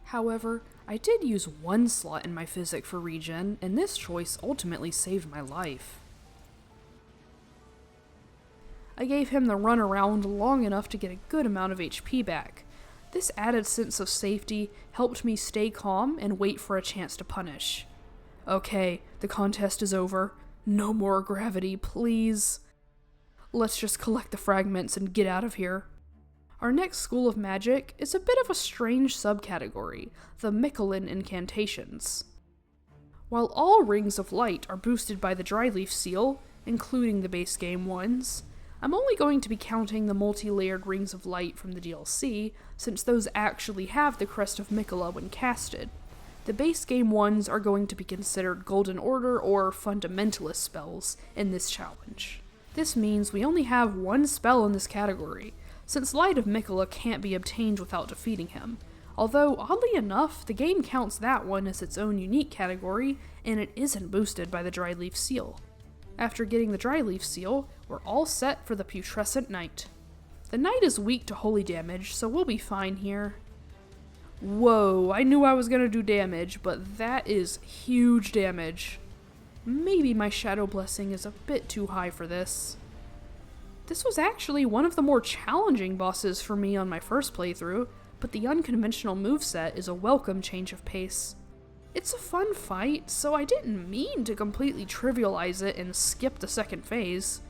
However, I did use one slot in my physic for regen, and this choice ultimately saved my life. I gave him the run around long enough to get a good amount of HP back. This added sense of safety helped me stay calm and wait for a chance to punish. Okay, the contest is over. No more gravity, please. Let's just collect the fragments and get out of here. Our next school of magic is a bit of a strange subcategory, the Mikolan incantations. While all rings of light are boosted by the Dryleaf Seal, including the base game ones, I'm only going to be counting the multi-layered rings of light from the DLC, since those actually have the Crest of Miquella when casted. The base game ones are going to be considered Golden Order or Fundamentalist spells in this challenge. This means we only have one spell in this category, since Light of Miquella can't be obtained without defeating him. Although, oddly enough, the game counts that one as its own unique category, and it isn't boosted by the Dryleaf Seal. After getting the Dryleaf Seal, we're all set for the Putrescent Knight. The Knight is weak to holy damage, so we'll be fine here. Whoa, I knew I was gonna do damage, but that is huge damage. Maybe my Shadow Blessing is a bit too high for this. This was actually one of the more challenging bosses for me on my first playthrough, but the unconventional moveset is a welcome change of pace. It's a fun fight, so I didn't mean to completely trivialize it and skip the second phase.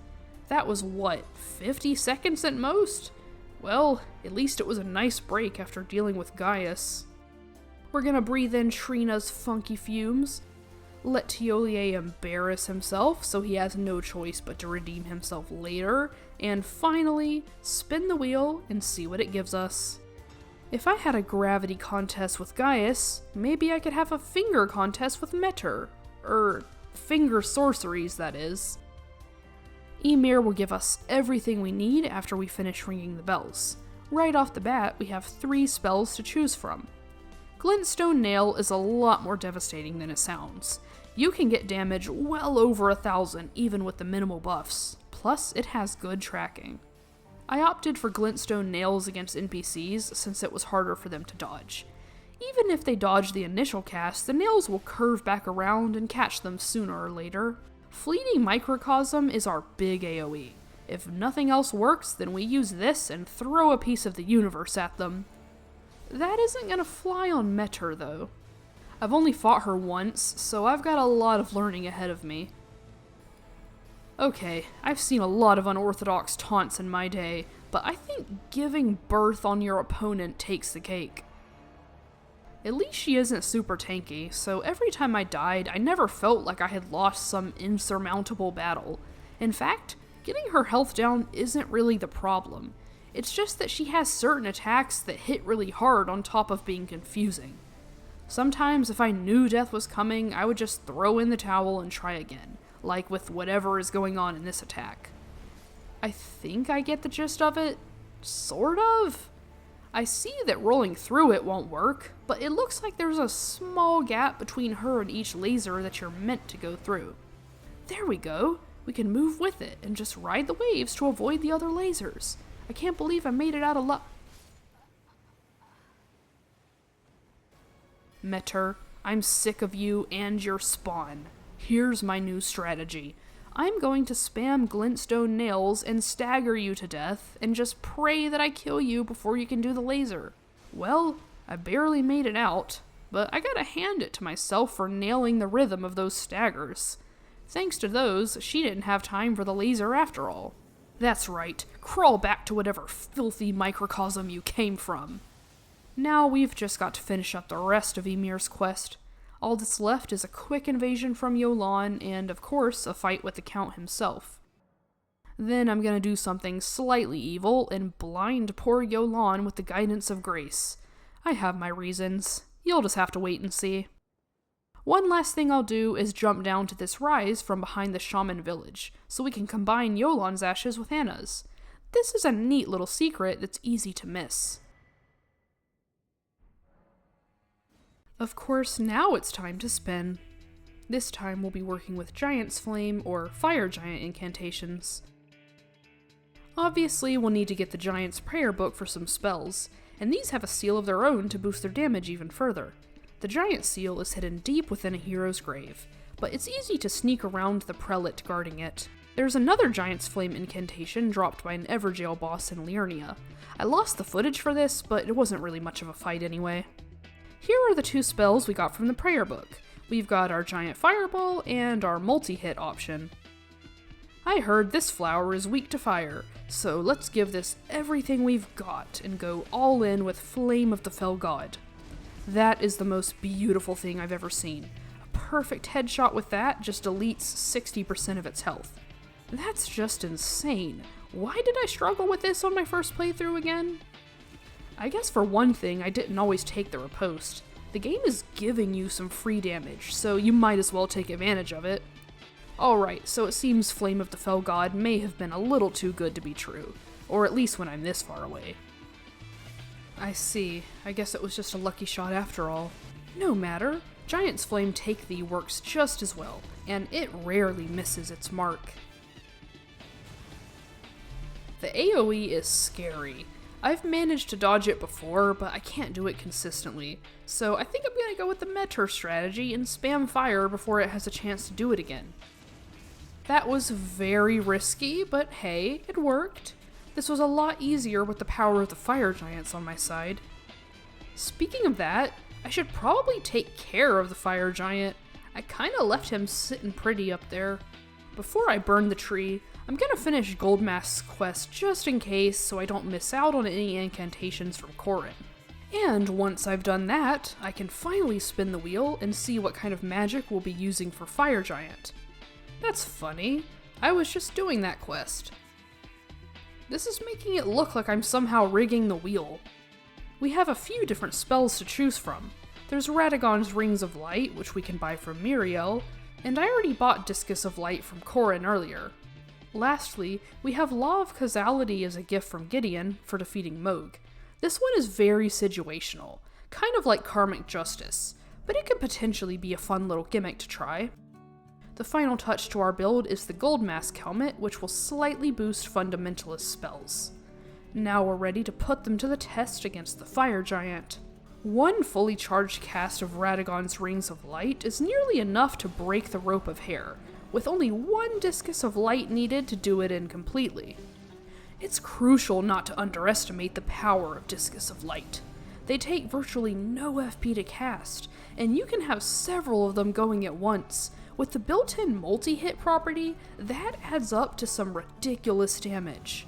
That was what, 50 seconds at most? Well, at least it was a nice break after dealing with Gaius. We're gonna breathe in Trina's funky fumes, let Teolier embarrass himself so he has no choice but to redeem himself later, and finally, spin the wheel and see what it gives us. If I had a gravity contest with Gaius, maybe I could have a finger contest with Metter. Finger sorceries, that is. Ymir will give us everything we need after we finish ringing the bells. Right off the bat, we have 3 spells to choose from. Glintstone Nail is a lot more devastating than it sounds. You can get damage well over 1,000 even with the minimal buffs, plus it has good tracking. I opted for Glintstone Nails against NPCs since it was harder for them to dodge. Even if they dodge the initial cast, the nails will curve back around and catch them sooner or later. Fleeting Microcosm is our big AoE. If nothing else works, then we use this and throw a piece of the universe at them. That isn't gonna fly on Metter though. I've only fought her once, so I've got a lot of learning ahead of me. Okay, I've seen a lot of unorthodox taunts in my day, but I think giving birth on your opponent takes the cake. At least she isn't super tanky, so every time I died, I never felt like I had lost some insurmountable battle. In fact, getting her health down isn't really the problem. It's just that she has certain attacks that hit really hard on top of being confusing. Sometimes if I knew death was coming, I would just throw in the towel and try again, like with whatever is going on in this attack. I think I get the gist of it, sort of. I see that rolling through it won't work, but it looks like there's a small gap between her and each laser that you're meant to go through. There we go. We can move with it and just ride the waves to avoid the other lasers. I can't believe I made it out of luck. Metter, I'm sick of you and your spawn. Here's my new strategy. I'm going to spam glintstone nails and stagger you to death and just pray that I kill you before you can do the laser. Well, I barely made it out, but I gotta hand it to myself for nailing the rhythm of those staggers. Thanks to those, she didn't have time for the laser after all. That's right, crawl back to whatever filthy microcosm you came from. Now we've just got to finish up the rest of Ymir's quest. All that's left is a quick invasion from Yolan and, of course, a fight with the Count himself. Then I'm gonna do something slightly evil and blind poor Yolan with the guidance of grace. I have my reasons. You'll just have to wait and see. One last thing I'll do is jump down to this rise from behind the shaman village, so we can combine Yolan's ashes with Anna's. This is a neat little secret that's easy to miss. Of course, now it's time to spin. This time we'll be working with Giant's Flame or Fire Giant incantations. Obviously, we'll need to get the Giant's Prayer Book for some spells, and these have a seal of their own to boost their damage even further. The Giant Seal is hidden deep within a hero's grave, but it's easy to sneak around the prelate guarding it. There's another Giant's Flame incantation dropped by an Evergaol boss in Liurnia. I lost the footage for this, but it wasn't really much of a fight anyway. Here are the two spells we got from the prayer book. We've got our Giant Fireball and our multi-hit option. I heard this flower is weak to fire, so let's give this everything we've got and go all in with Flame of the Fell God. That is the most beautiful thing I've ever seen. A perfect headshot with that just deletes 60% of its health. That's just insane. Why did I struggle with this on my first playthrough again? I guess for one thing, I didn't always take the riposte. The game is giving you some free damage, so you might as well take advantage of it. Alright, so it seems Flame of the Fell God may have been a little too good to be true, or at least when I'm this far away. I see. I guess it was just a lucky shot after all. No matter. Giant's Flame Take Thee works just as well, and it rarely misses its mark. The AoE is scary. I've managed to dodge it before, but I can't do it consistently, so I think I'm gonna go with the Metter strategy and spam fire before it has a chance to do it again. That was very risky, but hey, it worked. This was a lot easier with the power of the fire giants on my side. Speaking of that, I should probably take care of the fire giant. I kinda left him sitting pretty up there. Before I burn the tree, I'm gonna finish Goldmask's quest just in case so I don't miss out on any incantations from Corrin. And once I've done that, I can finally spin the wheel and see what kind of magic we'll be using for Fire Giant. That's funny. I was just doing that quest. This is making it look like I'm somehow rigging the wheel. We have a few different spells to choose from. There's Radagon's Rings of Light, which we can buy from Miriel, and I already bought Discus of Light from Corrin earlier. Lastly, we have Law of Causality as a gift from Gideon for defeating Mohg. This one is very situational, kind of like Karmic Justice, but it could potentially be a fun little gimmick to try. The final touch to our build is the Goldmask helmet, which will slightly boost Fundamentalist spells. Now we're ready to put them to the test against the Fire Giant. One fully charged cast of Radagon's Rings of Light is nearly enough to break the rope of hair, with only one Discus of Light needed to do it in completely. It's crucial not to underestimate the power of Discus of Light. They take virtually no FP to cast, and you can have several of them going at once. With the built-in multi-hit property, that adds up to some ridiculous damage.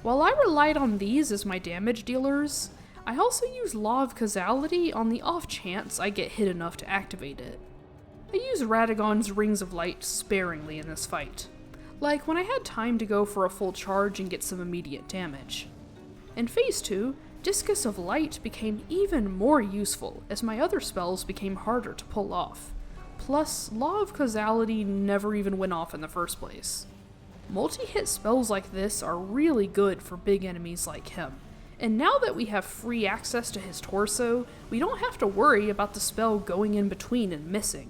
While I relied on these as my damage dealers, I also use Law of Causality on the off chance I get hit enough to activate it. I use Radagon's Rings of Light sparingly in this fight, like when I had time to go for a full charge and get some immediate damage. In Phase 2, Discus of Light became even more useful as my other spells became harder to pull off. Plus, Law of Causality never even went off in the first place. Multi-hit spells like this are really good for big enemies like him, and now that we have free access to his torso, we don't have to worry about the spell going in between and missing.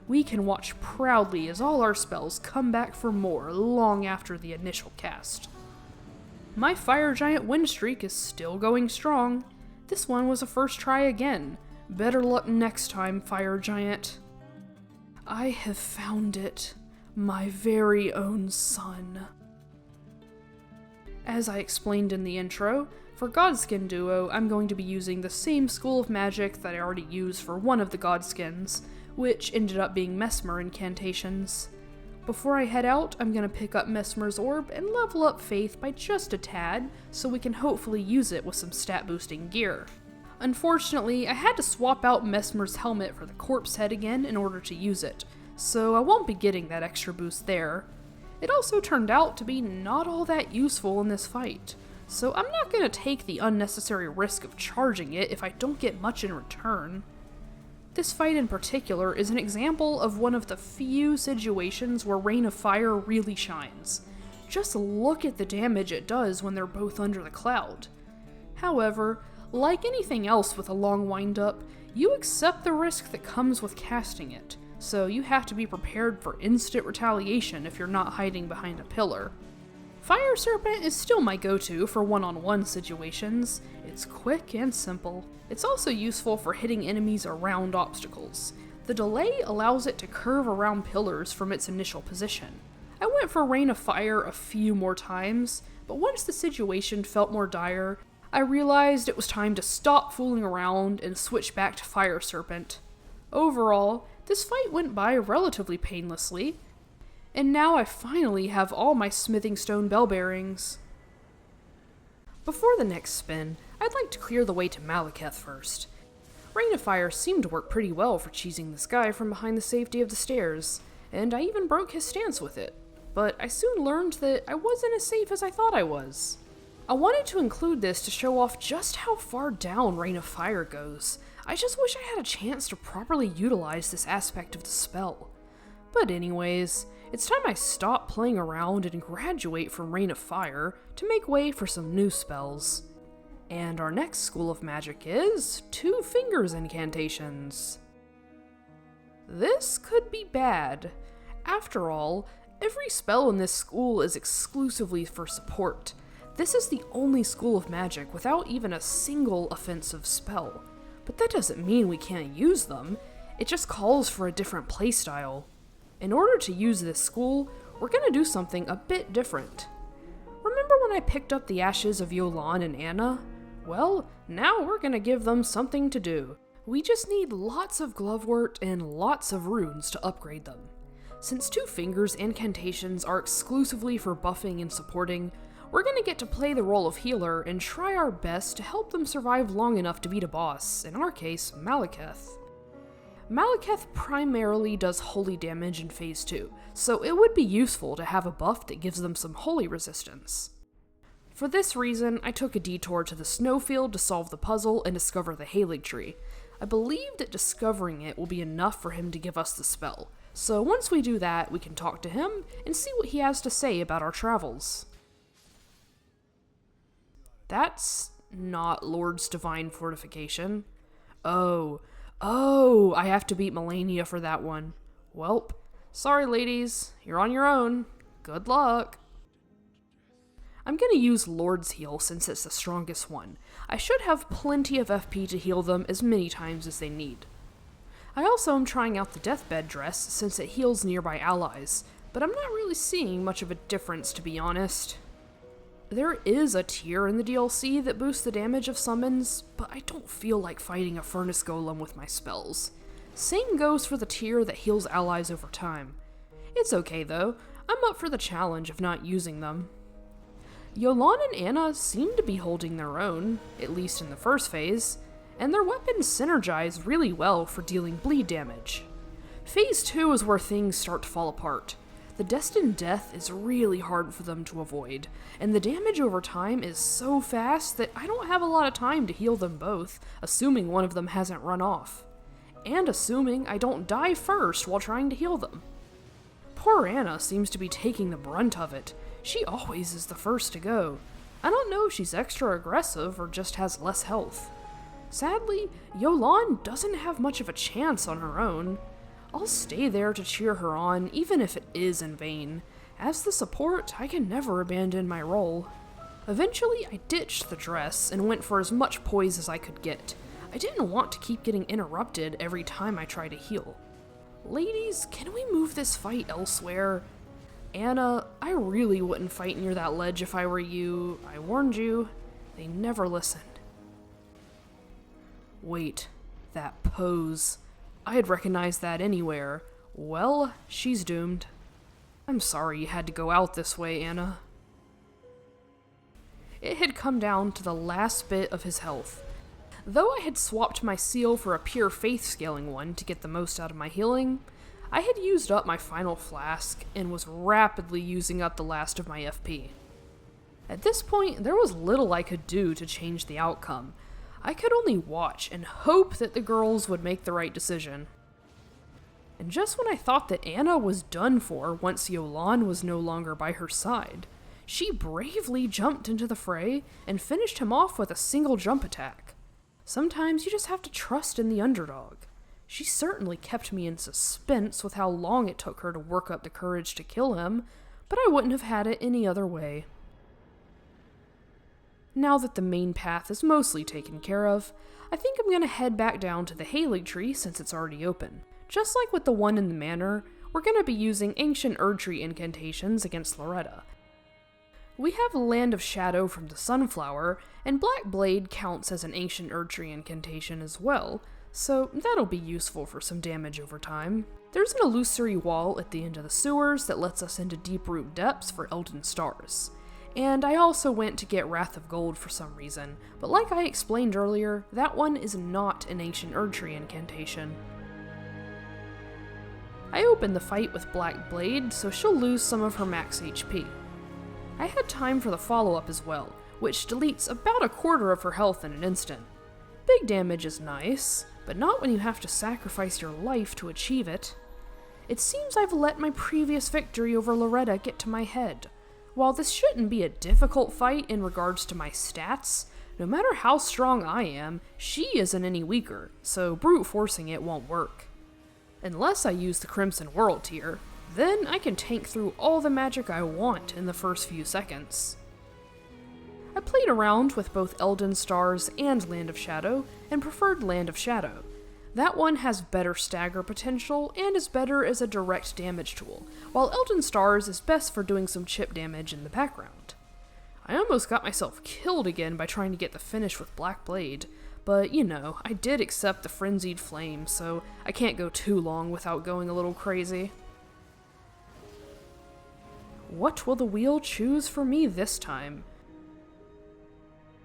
We can watch proudly as all our spells come back for more long after the initial cast. My Fire Giant win streak is still going strong. This one was a first try again. Better luck next time, Fire Giant. I have found it. My very own son. As I explained in the intro, for Godskin Duo, I'm going to be using the same school of magic that I already used for one of the Godskins, which ended up being Mesmer incantations. Before I head out, I'm going to pick up Mesmer's Orb and level up Faith by just a tad, so we can hopefully use it with some stat boosting gear. Unfortunately, I had to swap out Mesmer's helmet for the corpse head again in order to use it, so I won't be getting that extra boost there. It also turned out to be not all that useful in this fight, so I'm not going to take the unnecessary risk of charging it if I don't get much in return. This fight in particular is an example of one of the few situations where Rain of Fire really shines. Just look at the damage it does when they're both under the cloud. However, like anything else with a long wind-up, you accept the risk that comes with casting it, so you have to be prepared for instant retaliation if you're not hiding behind a pillar. Fire Serpent is still my go-to for one-on-one situations. It's quick and simple. It's also useful for hitting enemies around obstacles. The delay allows it to curve around pillars from its initial position. I went for Rain of Fire a few more times, but once the situation felt more dire, I realized it was time to stop fooling around and switch back to Fire Serpent. Overall, this fight went by relatively painlessly, and now I finally have all my smithing stone bell bearings. Before the next spin, I'd like to clear the way to Maliketh first. Rain of Fire seemed to work pretty well for cheesing this guy from behind the safety of the stairs, and I even broke his stance with it, but I soon learned that I wasn't as safe as I thought I was. I wanted to include this to show off just how far down Rain of Fire goes. I just wish I had a chance to properly utilize this aspect of the spell. But anyways, it's time I stop playing around and graduate from Rain of Fire to make way for some new spells. And our next school of magic is Two Fingers incantations. This could be bad. After all, every spell in this school is exclusively for support. This is the only school of magic without even a single offensive spell. But that doesn't mean we can't use them, it just calls for a different playstyle. In order to use this school, we're gonna do something a bit different. Remember when I picked up the ashes of Yolan and Anna? Well, now we're gonna give them something to do. We just need lots of glovewort and lots of runes to upgrade them. Since Two Fingers incantations are exclusively for buffing and supporting, we're gonna get to play the role of healer and try our best to help them survive long enough to beat a boss, in our case, Maliketh. Maliketh primarily does holy damage in Phase 2, so it would be useful to have a buff that gives them some holy resistance. For this reason, I took a detour to the snowfield to solve the puzzle and discover the Halig Tree. I believe that discovering it will be enough for him to give us the spell, so once we do that, we can talk to him and see what he has to say about our travels. That's not Lord's Divine Fortification. Oh, I have to beat Melania for that one. Welp, sorry ladies, you're on your own. Good luck. I'm gonna use Lord's Heal since it's the strongest one. I should have plenty of FP to heal them as many times as they need. I also am trying out the Deathbed Dress since it heals nearby allies, but I'm not really seeing much of a difference to be honest. There is a tier in the DLC that boosts the damage of summons, but I don't feel like fighting a Furnace Golem with my spells. Same goes for the tier that heals allies over time. It's okay though, I'm up for the challenge of not using them. Yolan and Anna seem to be holding their own, at least in the first phase, and their weapons synergize really well for dealing bleed damage. Phase 2 is where things start to fall apart. The destined death is really hard for them to avoid, and the damage over time is so fast that I don't have a lot of time to heal them both, assuming one of them hasn't run off. And assuming I don't die first while trying to heal them. Poor Anna seems to be taking the brunt of it. She always is the first to go. I don't know if she's extra aggressive or just has less health. Sadly, Yolan doesn't have much of a chance on her own. I'll stay there to cheer her on, even if it is in vain. As the support, I can never abandon my role. Eventually, I ditched the dress and went for as much poise as I could get. I didn't want to keep getting interrupted every time I tried to heal. Ladies, can we move this fight elsewhere? Anna, I really wouldn't fight near that ledge if I were you. I warned you. They never listened. Wait, that pose. I'd recognize that anywhere. Well, she's doomed. I'm sorry you had to go out this way, Anna. It had come down to the last bit of his health. Though I had swapped my seal for a pure faith scaling one to get the most out of my healing, I had used up my final flask and was rapidly using up the last of my FP. At this point, there was little I could do to change the outcome. I could only watch and hope that the girls would make the right decision. And just when I thought that Anna was done for once Yolan was no longer by her side, she bravely jumped into the fray and finished him off with a single jump attack. Sometimes you just have to trust in the underdog. She certainly kept me in suspense with how long it took her to work up the courage to kill him, but I wouldn't have had it any other way. Now that the main path is mostly taken care of, I think I'm gonna head back down to the Halig Tree since it's already open. Just like with the one in the manor, we're gonna be using ancient Erdtree incantations against Loretta. We have Land of Shadow from the Sunflower, and Black Blade counts as an ancient Erdtree incantation as well, so that'll be useful for some damage over time. There's an illusory wall at the end of the sewers that lets us into Deeproot Depths for Elden Stars. And I also went to get Wrath of Gold for some reason, but like I explained earlier, that one is not an ancient Erdtree incantation. I opened the fight with Black Blade, so she'll lose some of her max HP. I had time for the follow-up as well, which deletes about a quarter of her health in an instant. Big damage is nice, but not when you have to sacrifice your life to achieve it. It seems I've let my previous victory over Loretta get to my head. While this shouldn't be a difficult fight in regards to my stats, no matter how strong I am, she isn't any weaker, so brute forcing it won't work. Unless I use the Crimson World tier, then I can tank through all the magic I want in the first few seconds. I played around with both Elden Stars and Land of Shadow, and preferred Land of Shadow. That one has better stagger potential and is better as a direct damage tool, while Elden Stars is best for doing some chip damage in the background. I almost got myself killed again by trying to get the finish with Black Blade, but you know, I did accept the Frenzied Flame, so I can't go too long without going a little crazy. What will the wheel choose for me this time?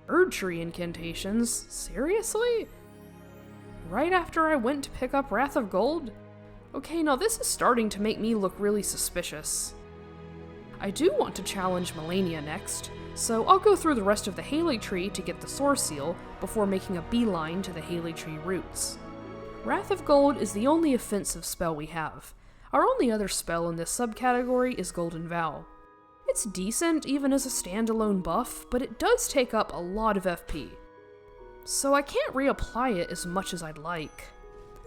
Erdtree incantations? Seriously? Right after I went to pick up Wrath of Gold? Okay, now this is starting to make me look really suspicious. I do want to challenge Melania next, so I'll go through the rest of the Halig Tree to get the Soar Seal before making a beeline to the Halig Tree roots. Wrath of Gold is the only offensive spell we have. Our only other spell in this subcategory is Golden Vow. It's decent even as a standalone buff, but it does take up a lot of FP. So I can't reapply it as much as I'd like.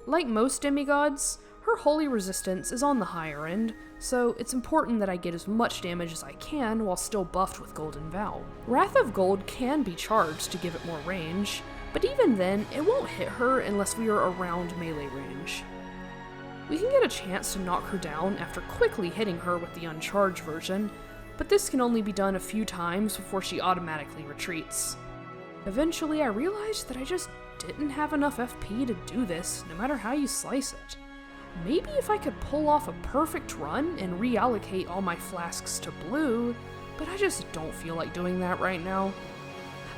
Like most demigods, her holy resistance is on the higher end, so it's important that I get as much damage as I can while still buffed with Golden Vow. Wrath of Gold can be charged to give it more range, but even then, it won't hit her unless we are around melee range. We can get a chance to knock her down after quickly hitting her with the uncharged version, but this can only be done a few times before she automatically retreats. Eventually, I realized that I just didn't have enough FP to do this, no matter how you slice it. Maybe if I could pull off a perfect run and reallocate all my flasks to blue, but I just don't feel like doing that right now.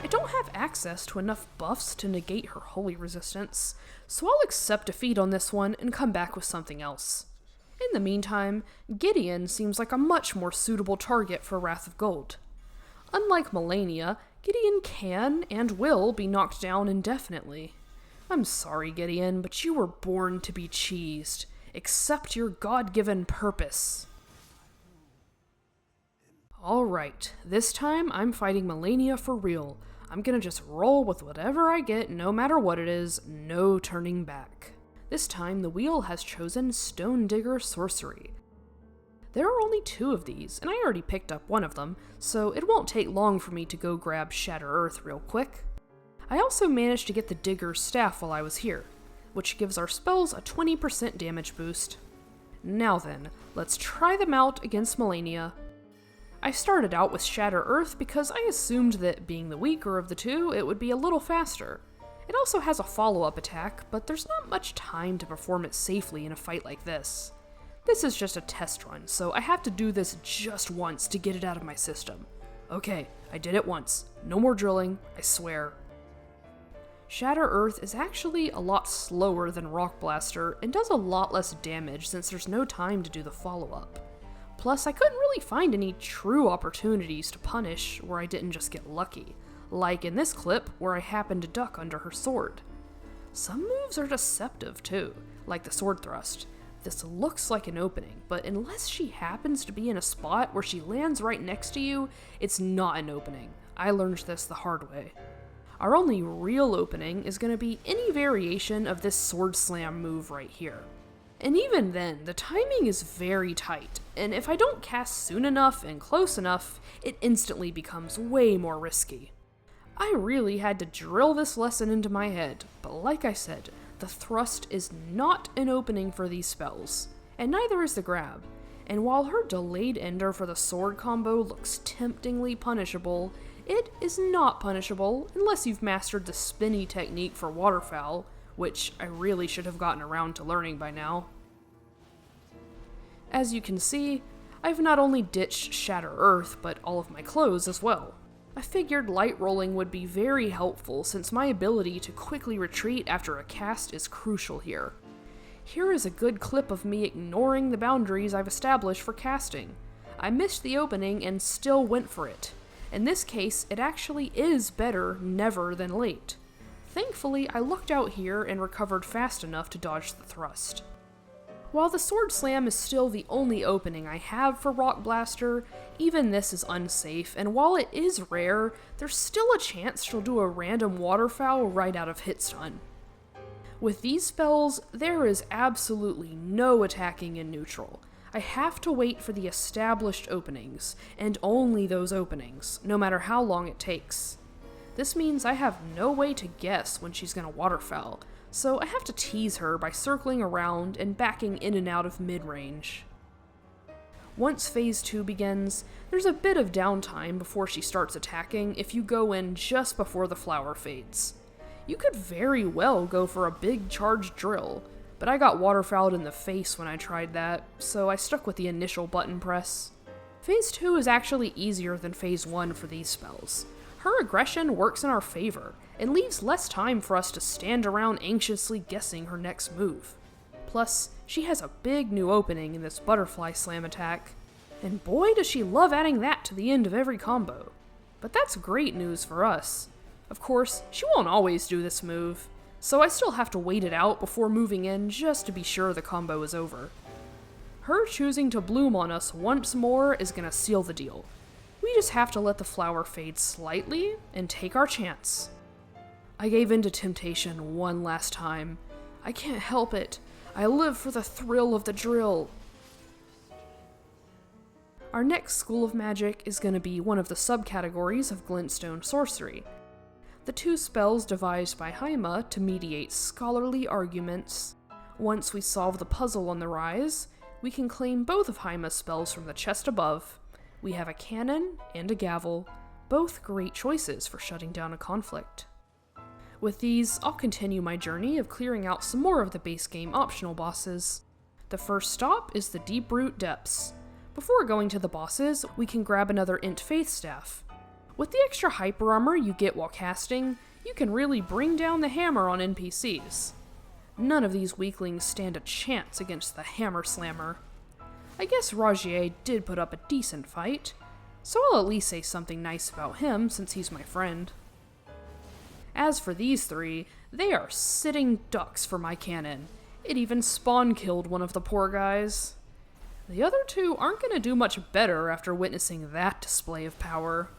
I don't have access to enough buffs to negate her holy resistance, so I'll accept defeat on this one and come back with something else. In the meantime, Gideon seems like a much more suitable target for Wrath of Gold. Unlike Malenia, Gideon can and will be knocked down indefinitely. I'm sorry, Gideon, but you were born to be cheesed. Accept your God-given purpose. Alright, this time I'm fighting Malenia for real. I'm gonna just roll with whatever I get, no matter what it is, no turning back. This time the wheel has chosen Stone Digger Sorcery. There are only 2 of these, and I already picked up one of them, so it won't take long for me to go grab Shatter Earth real quick. I also managed to get the Digger's Staff while I was here, which gives our spells a 20% damage boost. Now then, let's try them out against Malenia. I started out with Shatter Earth because I assumed that, being the weaker of the 2, it would be a little faster. It also has a follow-up attack, but there's not much time to perform it safely in a fight like this. This is just a test run, so I have to do this just once to get it out of my system. Okay, I did it once. No more drilling, I swear. Shatter Earth is actually a lot slower than Rock Blaster and does a lot less damage since there's no time to do the follow-up. Plus, I couldn't really find any true opportunities to punish where I didn't just get lucky, like in this clip where I happened to duck under her sword. Some moves are deceptive too, like the sword thrust. This looks like an opening, but unless she happens to be in a spot where she lands right next to you, it's not an opening. I learned this the hard way. Our only real opening is going to be any variation of this sword slam move right here. And even then, the timing is very tight, and if I don't cast soon enough and close enough, it instantly becomes way more risky. I really had to drill this lesson into my head, but like I said, the thrust is not an opening for these spells, and neither is the grab. And while her delayed ender for the sword combo looks temptingly punishable, it is not punishable unless you've mastered the spinny technique for waterfowl, which I really should have gotten around to learning by now. As you can see, I've not only ditched Shatter Earth, but all of my clothes as well. I figured light rolling would be very helpful since my ability to quickly retreat after a cast is crucial here. Here is a good clip of me ignoring the boundaries I've established for casting. I missed the opening and still went for it. In this case, it actually is better never than late. Thankfully, I lucked out here and recovered fast enough to dodge the thrust. While the Sword Slam is still the only opening I have for Rock Blaster, even this is unsafe, and while it is rare, there's still a chance she'll do a random waterfowl right out of hit stun. With these spells, there is absolutely no attacking in neutral. I have to wait for the established openings, and only those openings, no matter how long it takes. This means I have no way to guess when she's gonna waterfowl, so I have to tease her by circling around and backing in and out of mid-range. Once Phase 2 begins, there's a bit of downtime before she starts attacking if you go in just before the flower fades. You could very well go for a big charge drill, but I got waterfowled in the face when I tried that, so I stuck with the initial button press. Phase 2 is actually easier than Phase 1 for these spells. Her aggression works in our favor, and leaves less time for us to stand around anxiously guessing her next move. Plus, she has a big new opening in this Butterfly Slam attack, and boy does she love adding that to the end of every combo. But that's great news for us. Of course, she won't always do this move, so I still have to wait it out before moving in just to be sure the combo is over. Her choosing to bloom on us once more is gonna seal the deal. We just have to let the flower fade slightly and take our chance. I gave in to temptation one last time. I can't help it. I live for the thrill of the drill. Our next school of magic is going to be one of the subcategories of Glintstone Sorcery. The 2 spells devised by Haima to mediate scholarly arguments. Once we solve the puzzle on the rise, we can claim both of Haima's spells from the chest above. We have a cannon and a gavel, both great choices for shutting down a conflict. With these, I'll continue my journey of clearing out some more of the base game optional bosses. The first stop is the Deeproot Depths. Before going to the bosses, we can grab another Int Faith Staff. With the extra hyper armor you get while casting, you can really bring down the hammer on NPCs. None of these weaklings stand a chance against the Hammer Slammer. I guess Rajier did put up a decent fight, so I'll at least say something nice about him since he's my friend. As for these three, they are sitting ducks for my cannon. It even spawn-killed one of the poor guys. The other two aren't gonna do much better after witnessing that display of power.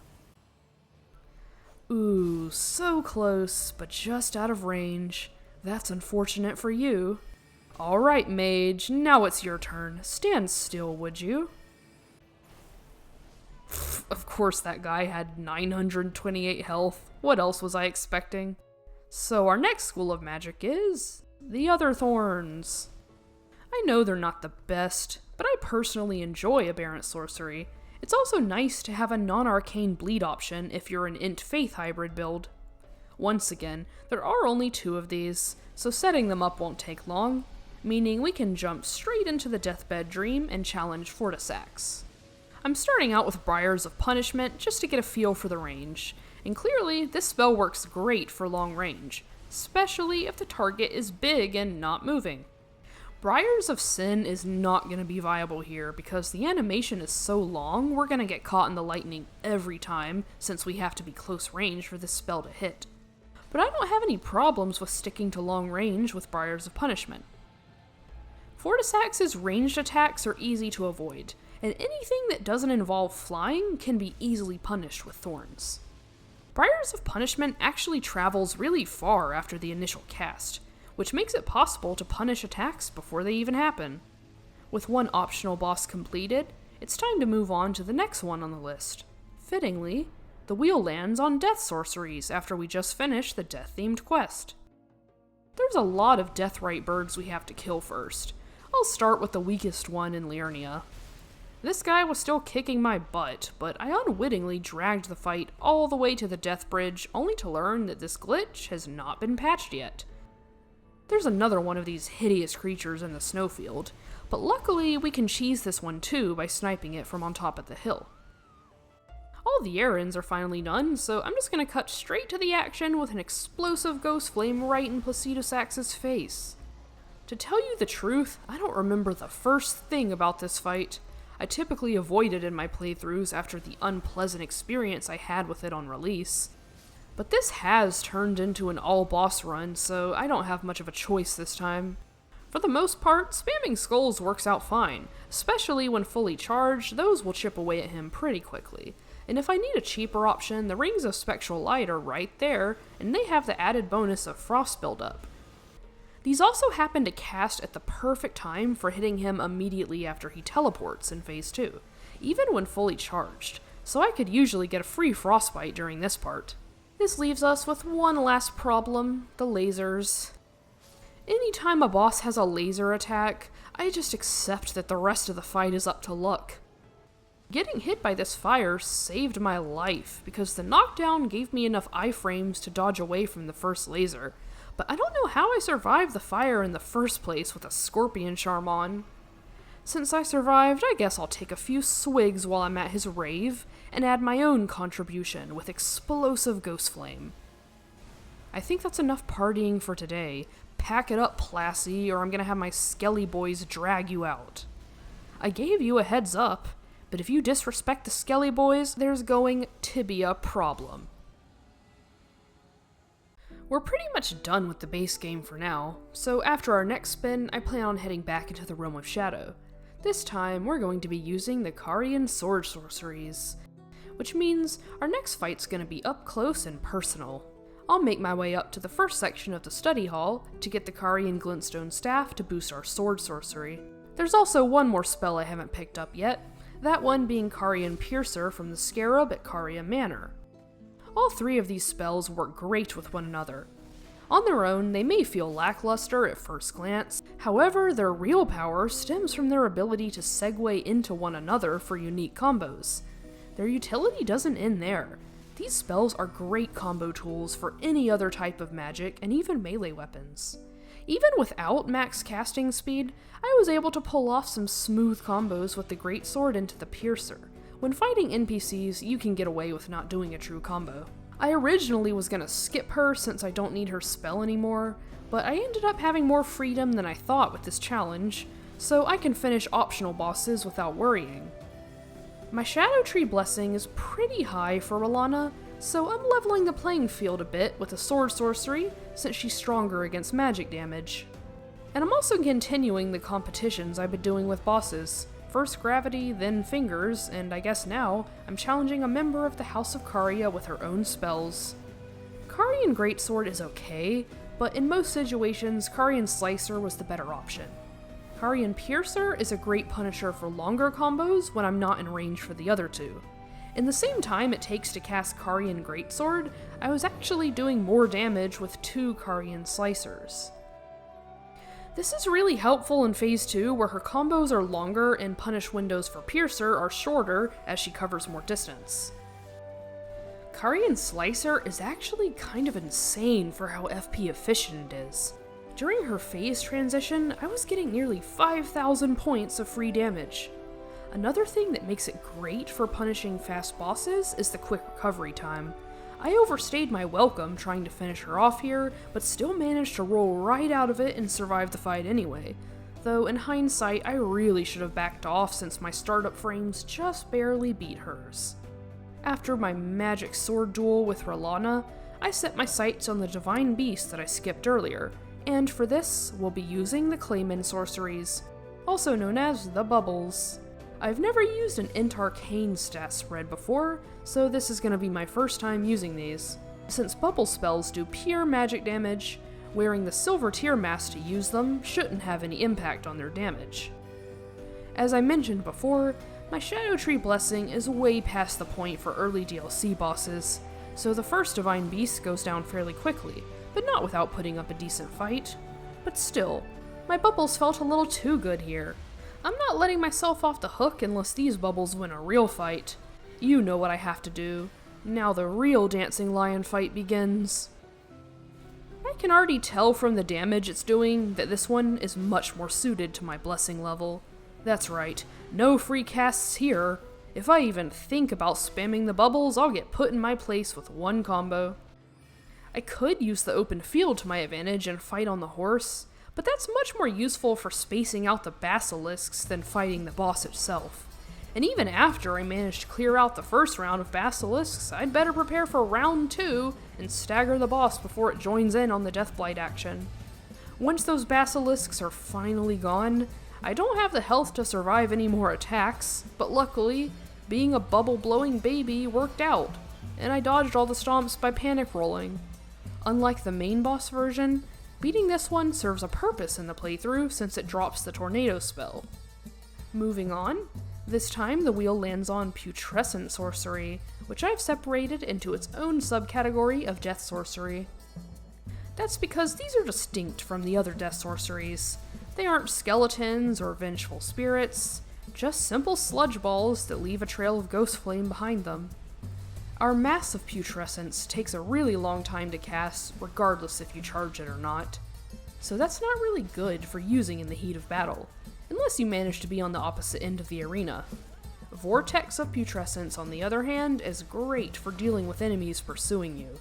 Ooh, so close, but just out of range. That's unfortunate for you. Alright, mage, now it's your turn. Stand still, would you? Of course that guy had 928 health. What else was I expecting? So our next school of magic is the Other Thorns. I know they're not the best, but I personally enjoy Aberrant Sorcery. It's also nice to have a non-arcane bleed option if you're an Int Faith hybrid build. Once again, there are only 2 of these, so setting them up won't take long, meaning we can jump straight into the Deathbed Dream and challenge Fortisax. I'm starting out with Briars of Punishment just to get a feel for the range, and clearly this spell works great for long range, especially if the target is big and not moving. Briars of Sin is not going to be viable here because the animation is so long we're going to get caught in the lightning every time since we have to be close range for this spell to hit. But I don't have any problems with sticking to long range with Briars of Punishment. Fortisax's ranged attacks are easy to avoid, and anything that doesn't involve flying can be easily punished with Thorns. Briars of Punishment actually travels really far after the initial cast, which makes it possible to punish attacks before they even happen. With one optional boss completed, it's time to move on to the next one on the list. Fittingly, the wheel lands on Death Sorceries after we just finished the Death-themed quest. There's a lot of Deathrite birds we have to kill first. I'll start with the weakest one in Liurnia. This guy was still kicking my butt, but I unwittingly dragged the fight all the way to the Death Bridge only to learn that this glitch has not been patched yet. There's another one of these hideous creatures in the snowfield, but luckily we can cheese this one too by sniping it from on top of the hill. All the errands are finally done, so I'm just gonna cut straight to the action with an explosive ghost flame right in Placido Sax's face. To tell you the truth, I don't remember the first thing about this fight. I typically avoid it in my playthroughs after the unpleasant experience I had with it on release. But this has turned into an all-boss run, so I don't have much of a choice this time. For the most part, spamming skulls works out fine, especially when fully charged. Those will chip away at him pretty quickly. And if I need a cheaper option, the Rings of Spectral Light are right there, and they have the added bonus of Frost buildup. These also happen to cast at the perfect time for hitting him immediately after he teleports in Phase 2, even when fully charged, so I could usually get a free Frostbite during this part. This leaves us with one last problem, the lasers. Anytime a boss has a laser attack, I just accept that the rest of the fight is up to luck. Getting hit by this fire saved my life, because the knockdown gave me enough iframes to dodge away from the first laser, but I don't know how I survived the fire in the first place with a scorpion charm on. Since I survived, I guess I'll take a few swigs while I'm at his rave, and add my own contribution with explosive ghost flame. I think that's enough partying for today. Pack it up, Plassy, or I'm gonna have my Skelly boys drag you out. I gave you a heads up, but if you disrespect the Skelly boys, there's going to be a problem. We're pretty much done with the base game for now, so after our next spin, I plan on heading back into the Realm of Shadow. This time, we're going to be using the Carian Sword Sorceries, which means our next fight's gonna be up close and personal. I'll make my way up to the first section of the study hall to get the Carian Glintstone Staff to boost our sword sorcery. There's also one more spell I haven't picked up yet, that one being Carian Piercer from the Scarab at Caria Manor. All 3 of these spells work great with one another. On their own, they may feel lackluster at first glance, however, their real power stems from their ability to segue into one another for unique combos. Their utility doesn't end there. These spells are great combo tools for any other type of magic and even melee weapons. Even without max casting speed, I was able to pull off some smooth combos with the Greatsword into the Piercer. When fighting NPCs, you can get away with not doing a true combo. I originally was gonna skip her since I don't need her spell anymore, but I ended up having more freedom than I thought with this challenge, so I can finish optional bosses without worrying. My Shadow Tree Blessing is pretty high for Rellana, so I'm leveling the playing field a bit with a sword sorcery, since she's stronger against magic damage. And I'm also continuing the competitions I've been doing with bosses. First Gravity, then Fingers, and I guess now, I'm challenging a member of the House of Caria with her own spells. Carian Greatsword is okay, but in most situations, Carian Slicer was the better option. Carian Piercer is a great punisher for longer combos when I'm not in range for the other two. In the same time it takes to cast Carian Greatsword, I was actually doing more damage with 2 Carian Slicers. This is really helpful in Phase 2, where her combos are longer and punish windows for Piercer are shorter as she covers more distance. Carian Slicer is actually kind of insane for how FP efficient it is. During her phase transition, I was getting nearly 5,000 points of free damage. Another thing that makes it great for punishing fast bosses is the quick recovery time. I overstayed my welcome trying to finish her off here, but still managed to roll right out of it and survive the fight anyway. Though in hindsight, I really should have backed off since my startup frames just barely beat hers. After my magic sword duel with Rellana, I set my sights on the Divine Beast that I skipped earlier, and for this, we'll be using the Clayman sorceries, also known as the Bubbles. I've never used an Int Arcane stat spread before, so this is going to be my first time using these. Since bubble spells do pure magic damage, wearing the Silver Tear Mask to use them shouldn't have any impact on their damage. As I mentioned before, my Shadow Tree Blessing is way past the point for early DLC bosses, so the first Divine Beast goes down fairly quickly, but not without putting up a decent fight. But still, my bubbles felt a little too good here. I'm not letting myself off the hook unless these bubbles win a real fight. You know what I have to do. Now the real Dancing Lion fight begins. I can already tell from the damage it's doing that this one is much more suited to my blessing level. That's right, no free casts here. If I even think about spamming the bubbles, I'll get put in my place with one combo. I could use the open field to my advantage and fight on the horse, but that's much more useful for spacing out the basilisks than fighting the boss itself. And even after I managed to clear out the first round of basilisks, I'd better prepare for round 2 and stagger the boss before it joins in on the Deathblight action. Once those basilisks are finally gone, I don't have the health to survive any more attacks, but luckily, being a bubble-blowing baby worked out, and I dodged all the stomps by panic rolling. Unlike the main boss version, beating this one serves a purpose in the playthrough since it drops the tornado spell. Moving on, this time the wheel lands on Putrescent Sorcery, which I've separated into its own subcategory of Death Sorcery. That's because these are distinct from the other Death Sorceries. They aren't skeletons or vengeful spirits, just simple sludge balls that leave a trail of ghost flame behind them. Our Mass of Putrescence takes a really long time to cast, regardless if you charge it or not. So that's not really good for using in the heat of battle, unless you manage to be on the opposite end of the arena. Vortex of Putrescence, on the other hand, is great for dealing with enemies pursuing you.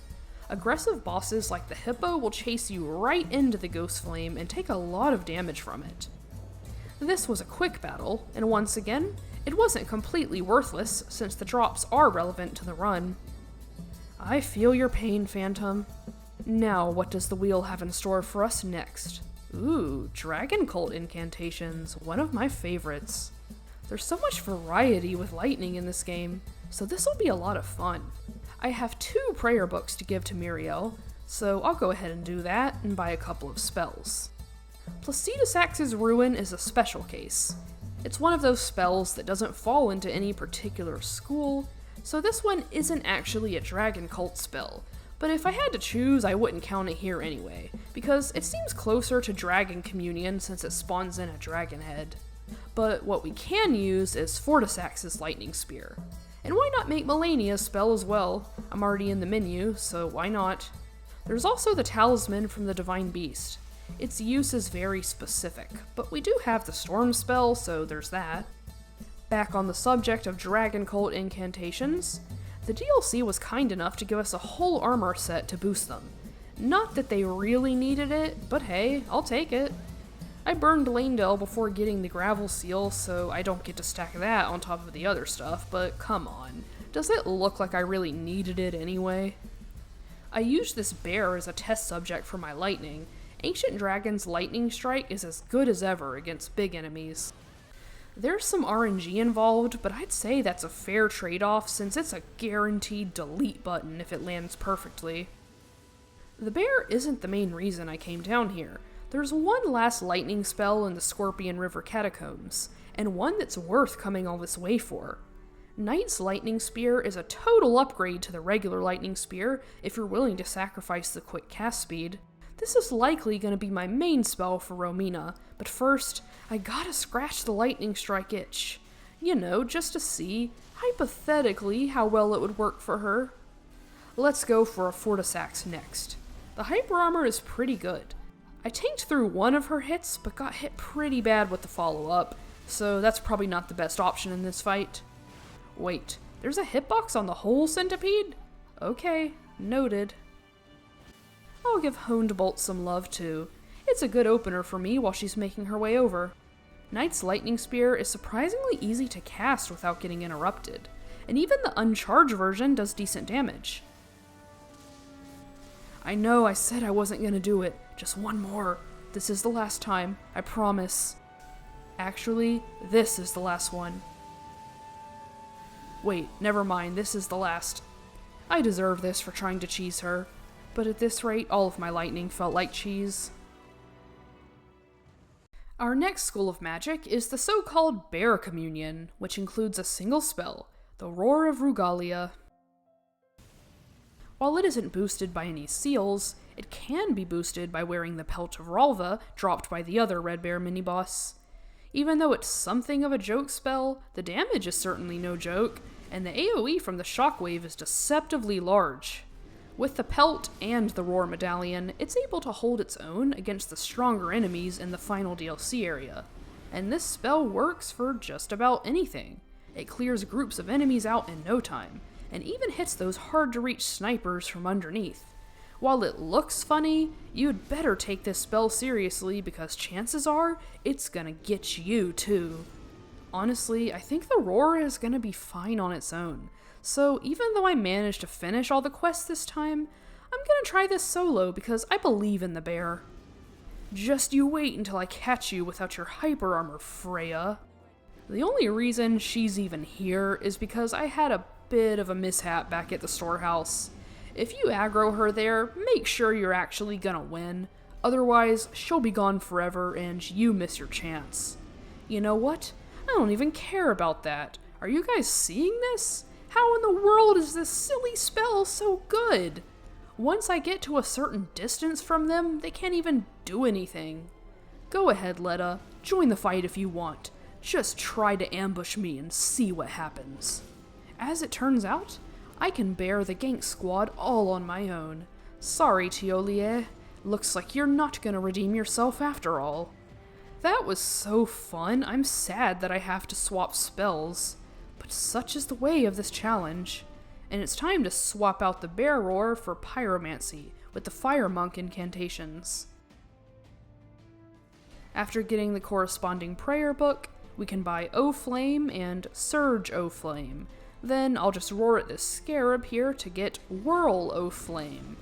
Aggressive bosses like the Hippo will chase you right into the Ghost Flame and take a lot of damage from it. This was a quick battle, and once again, it wasn't completely worthless since the drops are relevant to the run. I feel your pain, Phantom. Now, what does the wheel have in store for us next? Ooh, Dragon Cult incantations, one of my favorites. There's so much variety with lightning in this game, so this will be a lot of fun. I have 2 prayer books to give to Miriel, so I'll go ahead and do that and buy a couple of spells. Placidus Axe's Ruin is a special case. It's one of those spells that doesn't fall into any particular school, so this one isn't actually a Dragon Cult spell, but if I had to choose, I wouldn't count it here anyway, because it seems closer to Dragon Communion since it spawns in a dragon head. But what we can use is Fortisax's Lightning Spear. And why not make Melania's spell as well? I'm already in the menu, so why not? There's also the Talisman from the Divine Beast. Its use is very specific, but we do have the Storm spell, so there's that. Back on the subject of Dragon Cult incantations, the DLC was kind enough to give us a whole armor set to boost them. Not that they really needed it, but hey, I'll take it. I burned Lanedale before getting the gravel seal, so I don't get to stack that on top of the other stuff, but come on. Does it look like I really needed it anyway? I used this bear as a test subject for my lightning. Ancient Dragon's lightning strike is as good as ever against big enemies. There's some RNG involved, but I'd say that's a fair trade-off since it's a guaranteed delete button if it lands perfectly. The bear isn't the main reason I came down here. There's one last lightning spell in the Scorpion River Catacombs, and one that's worth coming all this way for. Knight's Lightning Spear is a total upgrade to the regular Lightning Spear if you're willing to sacrifice the quick cast speed. This is likely going to be my main spell for Romina, but first, I gotta scratch the lightning strike itch. You know, just to see, hypothetically, how well it would work for her. Let's go for a Fortisax next. The Hyper Armor is pretty good. I tanked through one of her hits, but got hit pretty bad with the follow-up, so that's probably not the best option in this fight. Wait, there's a hitbox on the whole centipede? Okay, noted. I'll give Honed Bolt some love too. It's a good opener for me while she's making her way over. Knight's Lightning Spear is surprisingly easy to cast without getting interrupted, and even the uncharged version does decent damage. I know I said I wasn't gonna do it, just one more. This is the last time, I promise. Actually, this is the last one. Wait, never mind, this is the last. I deserve this for trying to cheese her, but at this rate, all of my lightning felt like cheese. Our next school of magic is the so-called Bear Communion, which includes a single spell, the Roar of Rugalia. While it isn't boosted by any seals, it can be boosted by wearing the Pelt of Ralva, dropped by the other Red Bear mini-boss. Even though it's something of a joke spell, the damage is certainly no joke, and the AoE from the Shockwave is deceptively large. With the Pelt and the Roar Medallion, it's able to hold its own against the stronger enemies in the final DLC area, and this spell works for just about anything. It clears groups of enemies out in no time, and even hits those hard-to-reach snipers from underneath. While it looks funny, you'd better take this spell seriously because chances are it's gonna get you too. Honestly, I think the Roar is gonna be fine on its own, so even though I managed to finish all the quests this time, I'm gonna try this solo because I believe in the bear. Just you wait until I catch you without your hyper armor, Freya. The only reason she's even here is because I had a bit of a mishap back at the storehouse. If you aggro her there, make sure you're actually gonna win. Otherwise, she'll be gone forever and you miss your chance. You know what? I don't even care about that. Are you guys seeing this? How in the world is this silly spell so good? Once I get to a certain distance from them, they can't even do anything. Go ahead, Letta. Join the fight if you want. Just try to ambush me and see what happens. As it turns out, I can bear the gank squad all on my own. Sorry, Tiolie. Looks like you're not gonna redeem yourself after all. That was so fun, I'm sad that I have to swap spells. But such is the way of this challenge. And it's time to swap out the Bear Roar for Pyromancy with the Fire Monk incantations. After getting the corresponding prayer book, we can buy O Flame and Surge O Flame. Then I'll just roar at this scarab here to get Whirl O Flame.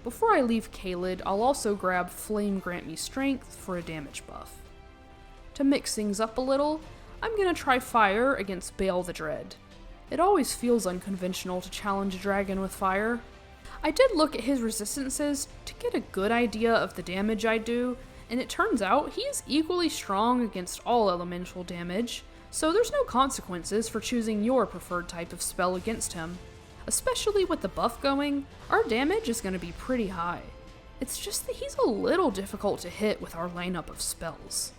Before I leave Caelid, I'll also grab Flame Grant Me Strength for a damage buff. To mix things up a little, I'm gonna try Fire against Bale the Dread. It always feels unconventional to challenge a dragon with fire. I did look at his resistances to get a good idea of the damage I do, and it turns out he is equally strong against all elemental damage, so there's no consequences for choosing your preferred type of spell against him. Especially with the buff going, our damage is going to be pretty high. It's just that he's a little difficult to hit with our lineup of spells.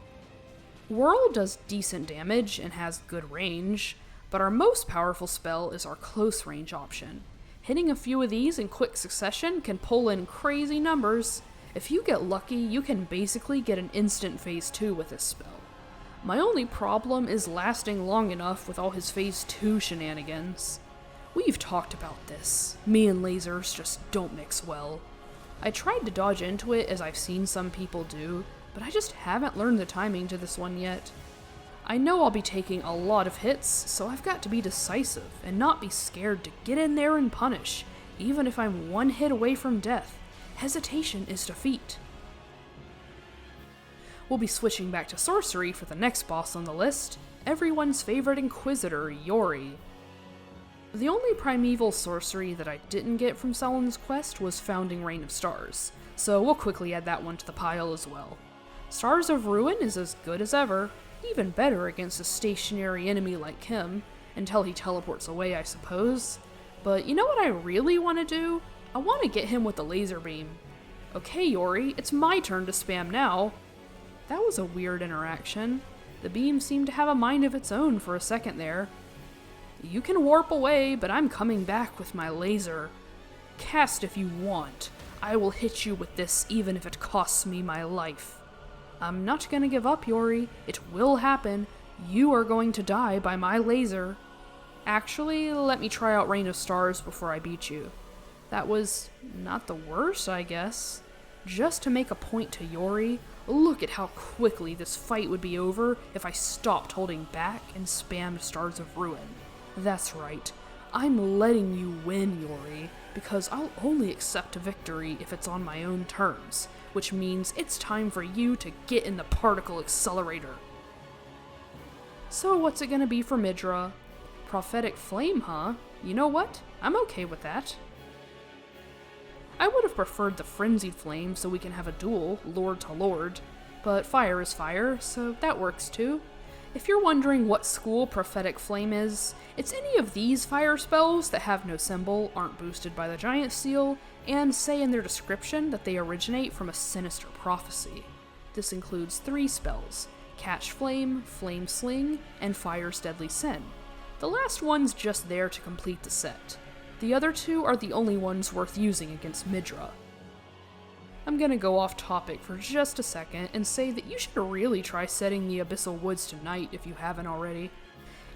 Whirl does decent damage and has good range, but our most powerful spell is our close range option. Hitting a few of these in quick succession can pull in crazy numbers. If you get lucky, you can basically get an instant phase 2 with this spell. My only problem is lasting long enough with all his phase 2 shenanigans. We've talked about this. Me and lasers just don't mix well. I tried to dodge into it as I've seen some people do, but I just haven't learned the timing to this one yet. I know I'll be taking a lot of hits, so I've got to be decisive and not be scared to get in there and punish, even if I'm one hit away from death. Hesitation is defeat. We'll be switching back to sorcery for the next boss on the list, everyone's favorite Inquisitor, Yori. The only primeval sorcery that I didn't get from Selûne's quest was Founding Rain of Stars, so we'll quickly add that one to the pile as well. Stars of Ruin is as good as ever, even better against a stationary enemy like him, until he teleports away, I suppose. But you know what I really want to do? I want to get him with the laser beam. Okay, Yori, it's my turn to spam now. That was a weird interaction. The beam seemed to have a mind of its own for a second there. You can warp away, but I'm coming back with my laser. Cast if you want. I will hit you with this even if it costs me my life. I'm not gonna give up, Yori. It will happen. You are going to die by my laser. Actually, let me try out Rain of Stars before I beat you. That was not the worst, I guess. Just to make a point to Yori, look at how quickly this fight would be over if I stopped holding back and spammed Stars of Ruin. That's right. I'm letting you win, Yori, because I'll only accept a victory if it's on my own terms, which means it's time for you to get in the particle accelerator. So what's it gonna be for Midra? Prophetic Flame, huh? You know what? I'm okay with that. I would have preferred the Frenzied Flame so we can have a duel, Lord to Lord, but fire is fire, so that works too. If you're wondering what school Prophetic Flame is, it's any of these fire spells that have no symbol, aren't boosted by the Giant Seal, and say in their description that they originate from a sinister prophecy. This includes 3 spells: Catch Flame, Flame Sling, and Fire's Deadly Sin. The last one's just there to complete the set. The other 2 are the only ones worth using against Midra. I'm gonna go off topic for just a second and say that you should really try setting the Abyssal Woods tonight if you haven't already.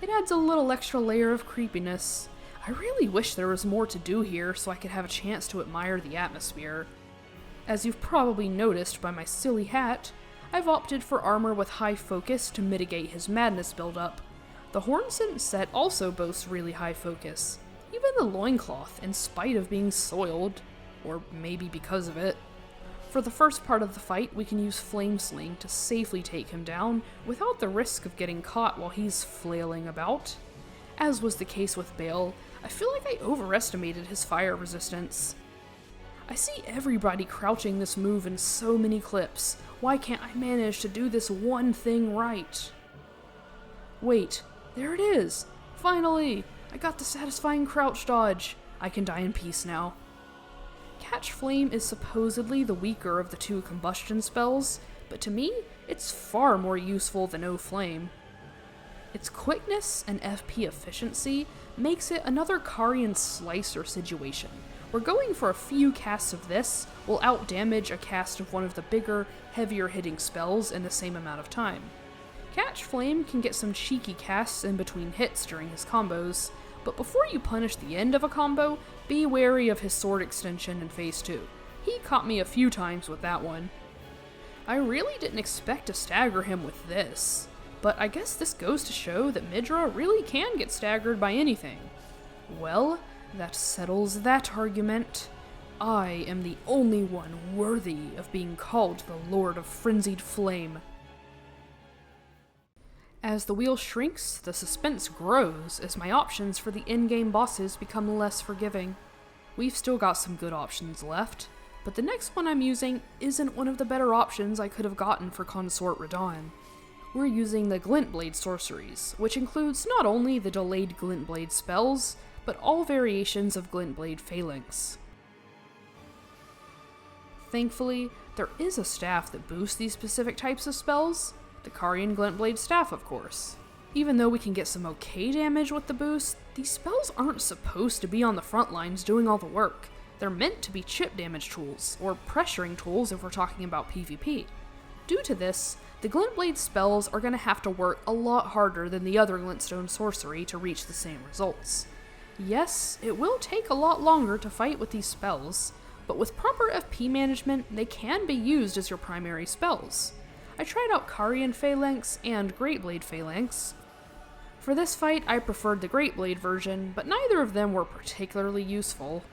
It adds a little extra layer of creepiness. I really wish there was more to do here so I could have a chance to admire the atmosphere. As you've probably noticed by my silly hat, I've opted for armor with high focus to mitigate his madness buildup. The Hornsent set also boasts really high focus. Even the loincloth, in spite of being soiled, or maybe because of it. For the first part of the fight, we can use Flame Sling to safely take him down without the risk of getting caught while he's flailing about. As was the case with Baal, I feel like I overestimated his fire resistance. I see everybody crouching this move in so many clips. Why can't I manage to do this one thing right? Wait, there it is! Finally! I got the satisfying crouch dodge. I can die in peace now. Catch Flame is supposedly the weaker of the 2 combustion spells, but to me, it's far more useful than O Flame. Its quickness and FP efficiency makes it another Carian Slicer situation, where going for a few casts of this will outdamage a cast of one of the bigger, heavier hitting spells in the same amount of time. Catch Flame can get some cheeky casts in between hits during his combos, but before you punish the end of a combo, be wary of his sword extension in phase 2. He caught me a few times with that one. I really didn't expect to stagger him with this, but I guess this goes to show that Midra really can get staggered by anything. Well, that settles that argument. I am the only one worthy of being called the Lord of Frenzied Flame. As the wheel shrinks, the suspense grows as my options for the in-game bosses become less forgiving. We've still got some good options left, but the next one I'm using isn't one of the better options I could have gotten for Consort Radahn. We're using the Glintblade sorceries, which includes not only the delayed Glintblade spells, but all variations of Glintblade phalanx. Thankfully, there is a staff that boosts these specific types of spells. The Carian Glintblade staff, of course. Even though we can get some okay damage with the boost, these spells aren't supposed to be on the front lines doing all the work. They're meant to be chip damage tools, or pressuring tools if we're talking about PvP. Due to this, the Glintblade spells are going to have to work a lot harder than the other Glintstone sorcery to reach the same results. Yes, it will take a lot longer to fight with these spells, but with proper FP management, they can be used as your primary spells. I tried out Carian Phalanx and Great Blade Phalanx. For this fight, I preferred the Great Blade version, but neither of them were particularly useful.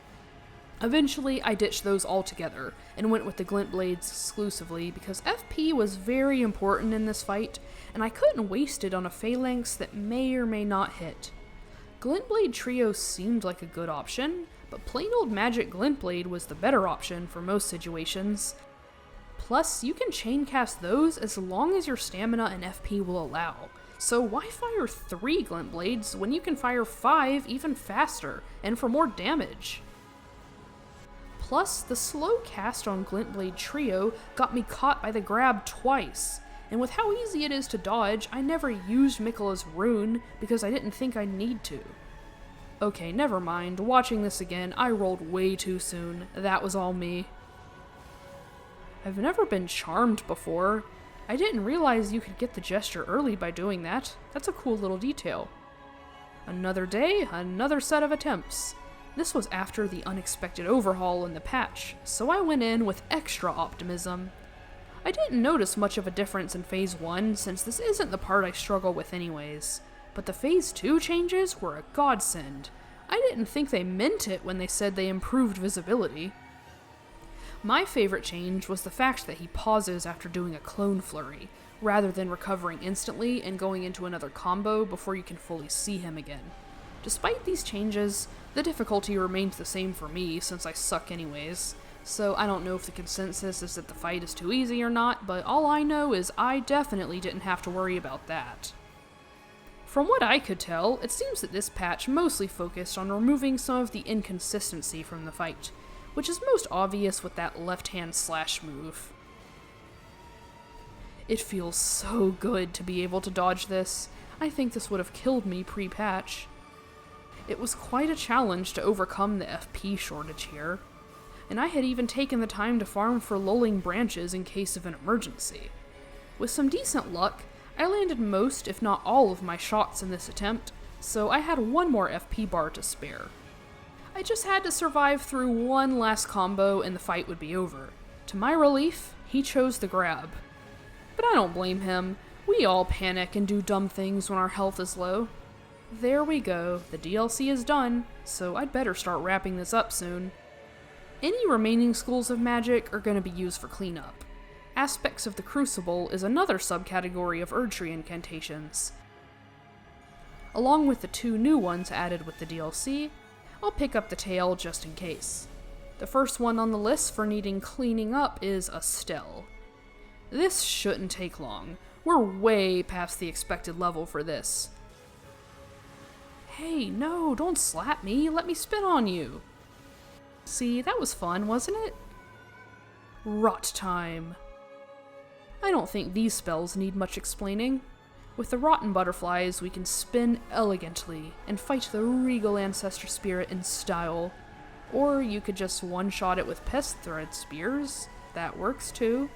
Eventually, I ditched those altogether, and went with the Glint Blades exclusively because FP was very important in this fight, and I couldn't waste it on a Phalanx that may or may not hit. Glint Blade Trio seemed like a good option, but plain old Magic Glint Blade was the better option for most situations. Plus, you can chain cast those as long as your stamina and FP will allow, so why fire 3 Glint Blades when you can fire 5 even faster, and for more damage? Plus, the slow cast on Glint Blade Trio got me caught by the grab twice, and with how easy it is to dodge, I never used Miquella's rune because I didn't think I'd need to. Okay, never mind, watching this again, I rolled way too soon. That was all me. I've never been charmed before. I didn't realize you could get the gesture early by doing that. That's a cool little detail. Another day, another set of attempts. This was after the unexpected overhaul in the patch, so I went in with extra optimism. I didn't notice much of a difference in Phase 1 since this isn't the part I struggle with anyways, but the Phase 2 changes were a godsend. I didn't think they meant it when they said they improved visibility. My favorite change was the fact that he pauses after doing a clone flurry, rather than recovering instantly and going into another combo before you can fully see him again. Despite these changes, the difficulty remained the same for me since I suck anyways, so I don't know if the consensus is that the fight is too easy or not, but all I know is I definitely didn't have to worry about that. From what I could tell, it seems that this patch mostly focused on removing some of the inconsistency from the fight, which is most obvious with that left-hand slash move. It feels so good to be able to dodge this. I think this would have killed me pre-patch. It was quite a challenge to overcome the FP shortage here, and I had even taken the time to farm for lulling branches in case of an emergency. With some decent luck, I landed most, if not all, of my shots in this attempt, so I had one more FP bar to spare. I just had to survive through one last combo and the fight would be over. To my relief, he chose the grab. But I don't blame him. We all panic and do dumb things when our health is low. There we go, the DLC is done, so I'd better start wrapping this up soon. Any remaining schools of magic are going to be used for cleanup. Aspects of the Crucible is another subcategory of Erdtree incantations. Along with the 2 new ones added with the DLC, I'll pick up the tail just in case. The first one on the list for needing cleaning up is Estelle. This shouldn't take long. We're way past the expected level for this. Hey, no, don't slap me, let me spin on you. See, that was fun, wasn't it? Rot time. I don't think these spells need much explaining. With the Rotten Butterflies, we can spin elegantly and fight the regal ancestor spirit in style. Or you could just one-shot it with Pest Thread Spears. That works too.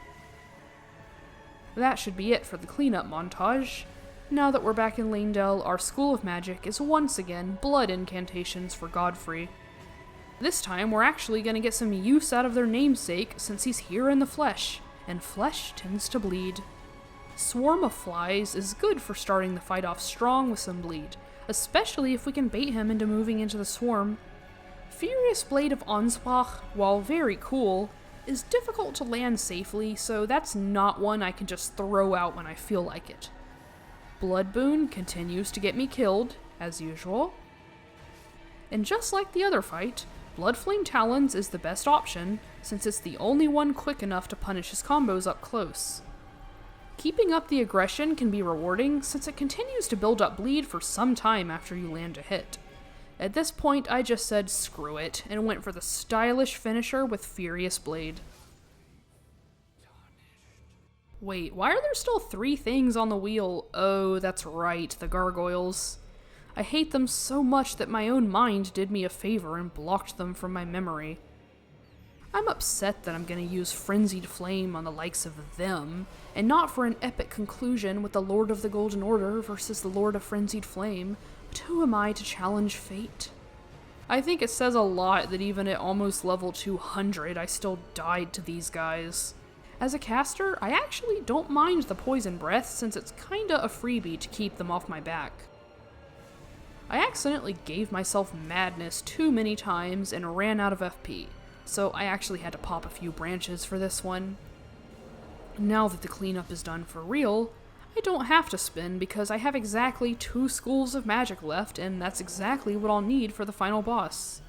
That should be it for the cleanup montage. Now that we're back in Leyndell, our School of Magic is once again blood incantations for Godfrey. This time, we're actually going to get some use out of their namesake since he's here in the flesh, and flesh tends to bleed. Swarm of Flies is good for starting the fight off strong with some bleed, especially if we can bait him into moving into the swarm. Furious Blade of Ansbach, while very cool, is difficult to land safely, so that's not one I can just throw out when I feel like it. Blood Boon continues to get me killed, as usual. And just like the other fight, Bloodflame Talons is the best option, since it's the only one quick enough to punish his combos up close. Keeping up the aggression can be rewarding, since it continues to build up bleed for some time after you land a hit. At this point, I just said screw it, and went for the stylish finisher with Furious Blade. Wait, why are there still 3 things on the wheel? Oh, that's right, the gargoyles. I hate them so much that my own mind did me a favor and blocked them from my memory. I'm upset that I'm gonna use Frenzied Flame on the likes of them, and not for an epic conclusion with the Lord of the Golden Order versus the Lord of Frenzied Flame, but who am I to challenge fate? I think it says a lot that even at almost level 200 I still died to these guys. As a caster, I actually don't mind the poison breath since it's kinda a freebie to keep them off my back. I accidentally gave myself madness too many times and ran out of FP, so I actually had to pop a few branches for this one. Now that the cleanup is done for real, I don't have to spin because I have exactly 2 schools of magic left, and that's exactly what I'll need for the final boss.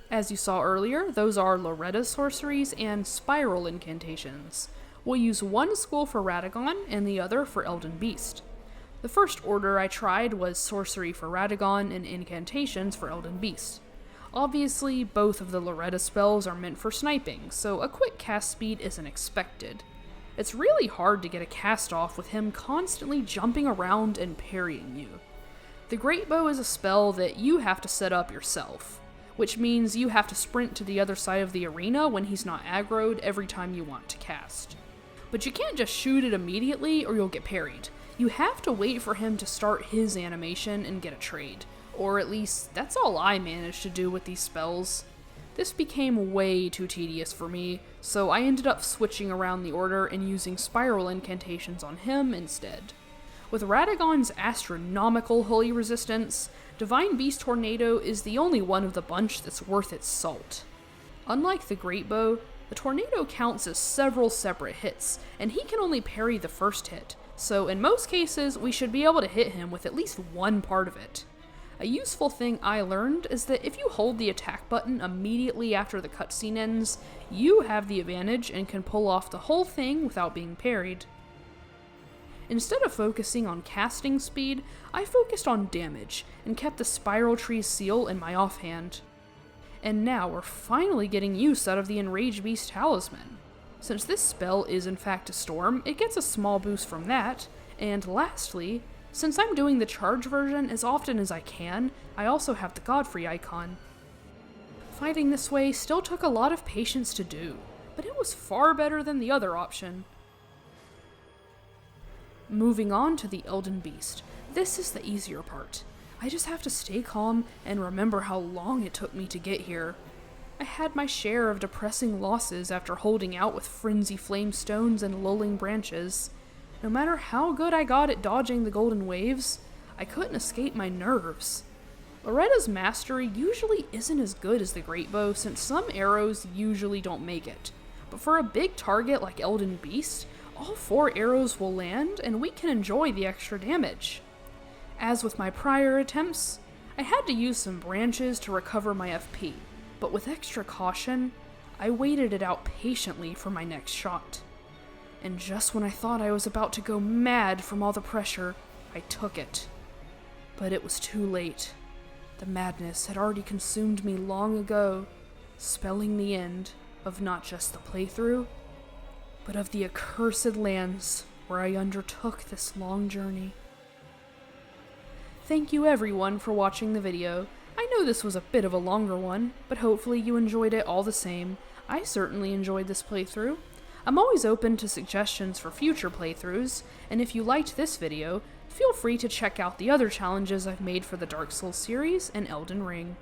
As you saw earlier, those are Loretta's sorceries and spiral incantations. We'll use one school for Radagon and the other for Elden Beast. The first order I tried was sorcery for Radagon and incantations for Elden Beast. Obviously, both of the Loretta spells are meant for sniping, so a quick cast speed isn't expected. It's really hard to get a cast off with him constantly jumping around and parrying you. The Great Bow is a spell that you have to set up yourself, which means you have to sprint to the other side of the arena when he's not aggroed every time you want to cast. But you can't just shoot it immediately or you'll get parried. You have to wait for him to start his animation and get a trade. Or at least, that's all I managed to do with these spells. This became way too tedious for me, so I ended up switching around the order and using spiral incantations on him instead. With Radagon's astronomical holy resistance, Divine Beast Tornado is the only one of the bunch that's worth its salt. Unlike the Great Bow, the Tornado counts as several separate hits, and he can only parry the first hit, so in most cases we should be able to hit him with at least one part of it. A useful thing I learned is that if you hold the attack button immediately after the cutscene ends, you have the advantage and can pull off the whole thing without being parried. Instead of focusing on casting speed, I focused on damage and kept the Spiral Tree seal in my offhand. And now we're finally getting use out of the Enraged Beast Talisman. Since this spell is in fact a storm, it gets a small boost from that, and lastly, since I'm doing the charge version as often as I can, I also have the Godfrey icon. Fighting this way still took a lot of patience to do, but it was far better than the other option. Moving on to the Elden Beast, this is the easier part. I just have to stay calm and remember how long it took me to get here. I had my share of depressing losses after holding out with Frenzy Flame Stones and Lulling Branches. No matter how good I got at dodging the golden waves, I couldn't escape my nerves. Loretta's mastery usually isn't as good as the Great Bow since some arrows usually don't make it, but for a big target like Elden Beast, all 4 arrows will land and we can enjoy the extra damage. As with my prior attempts, I had to use some branches to recover my FP, but with extra caution, I waited it out patiently for my next shot. And just when I thought I was about to go mad from all the pressure, I took it. But it was too late. The madness had already consumed me long ago, spelling the end of not just the playthrough, but of the accursed lands where I undertook this long journey. Thank you everyone for watching the video. I know this was a bit of a longer one, but hopefully you enjoyed it all the same. I certainly enjoyed this playthrough. I'm always open to suggestions for future playthroughs, and if you liked this video, feel free to check out the other challenges I've made for the Dark Souls series and Elden Ring.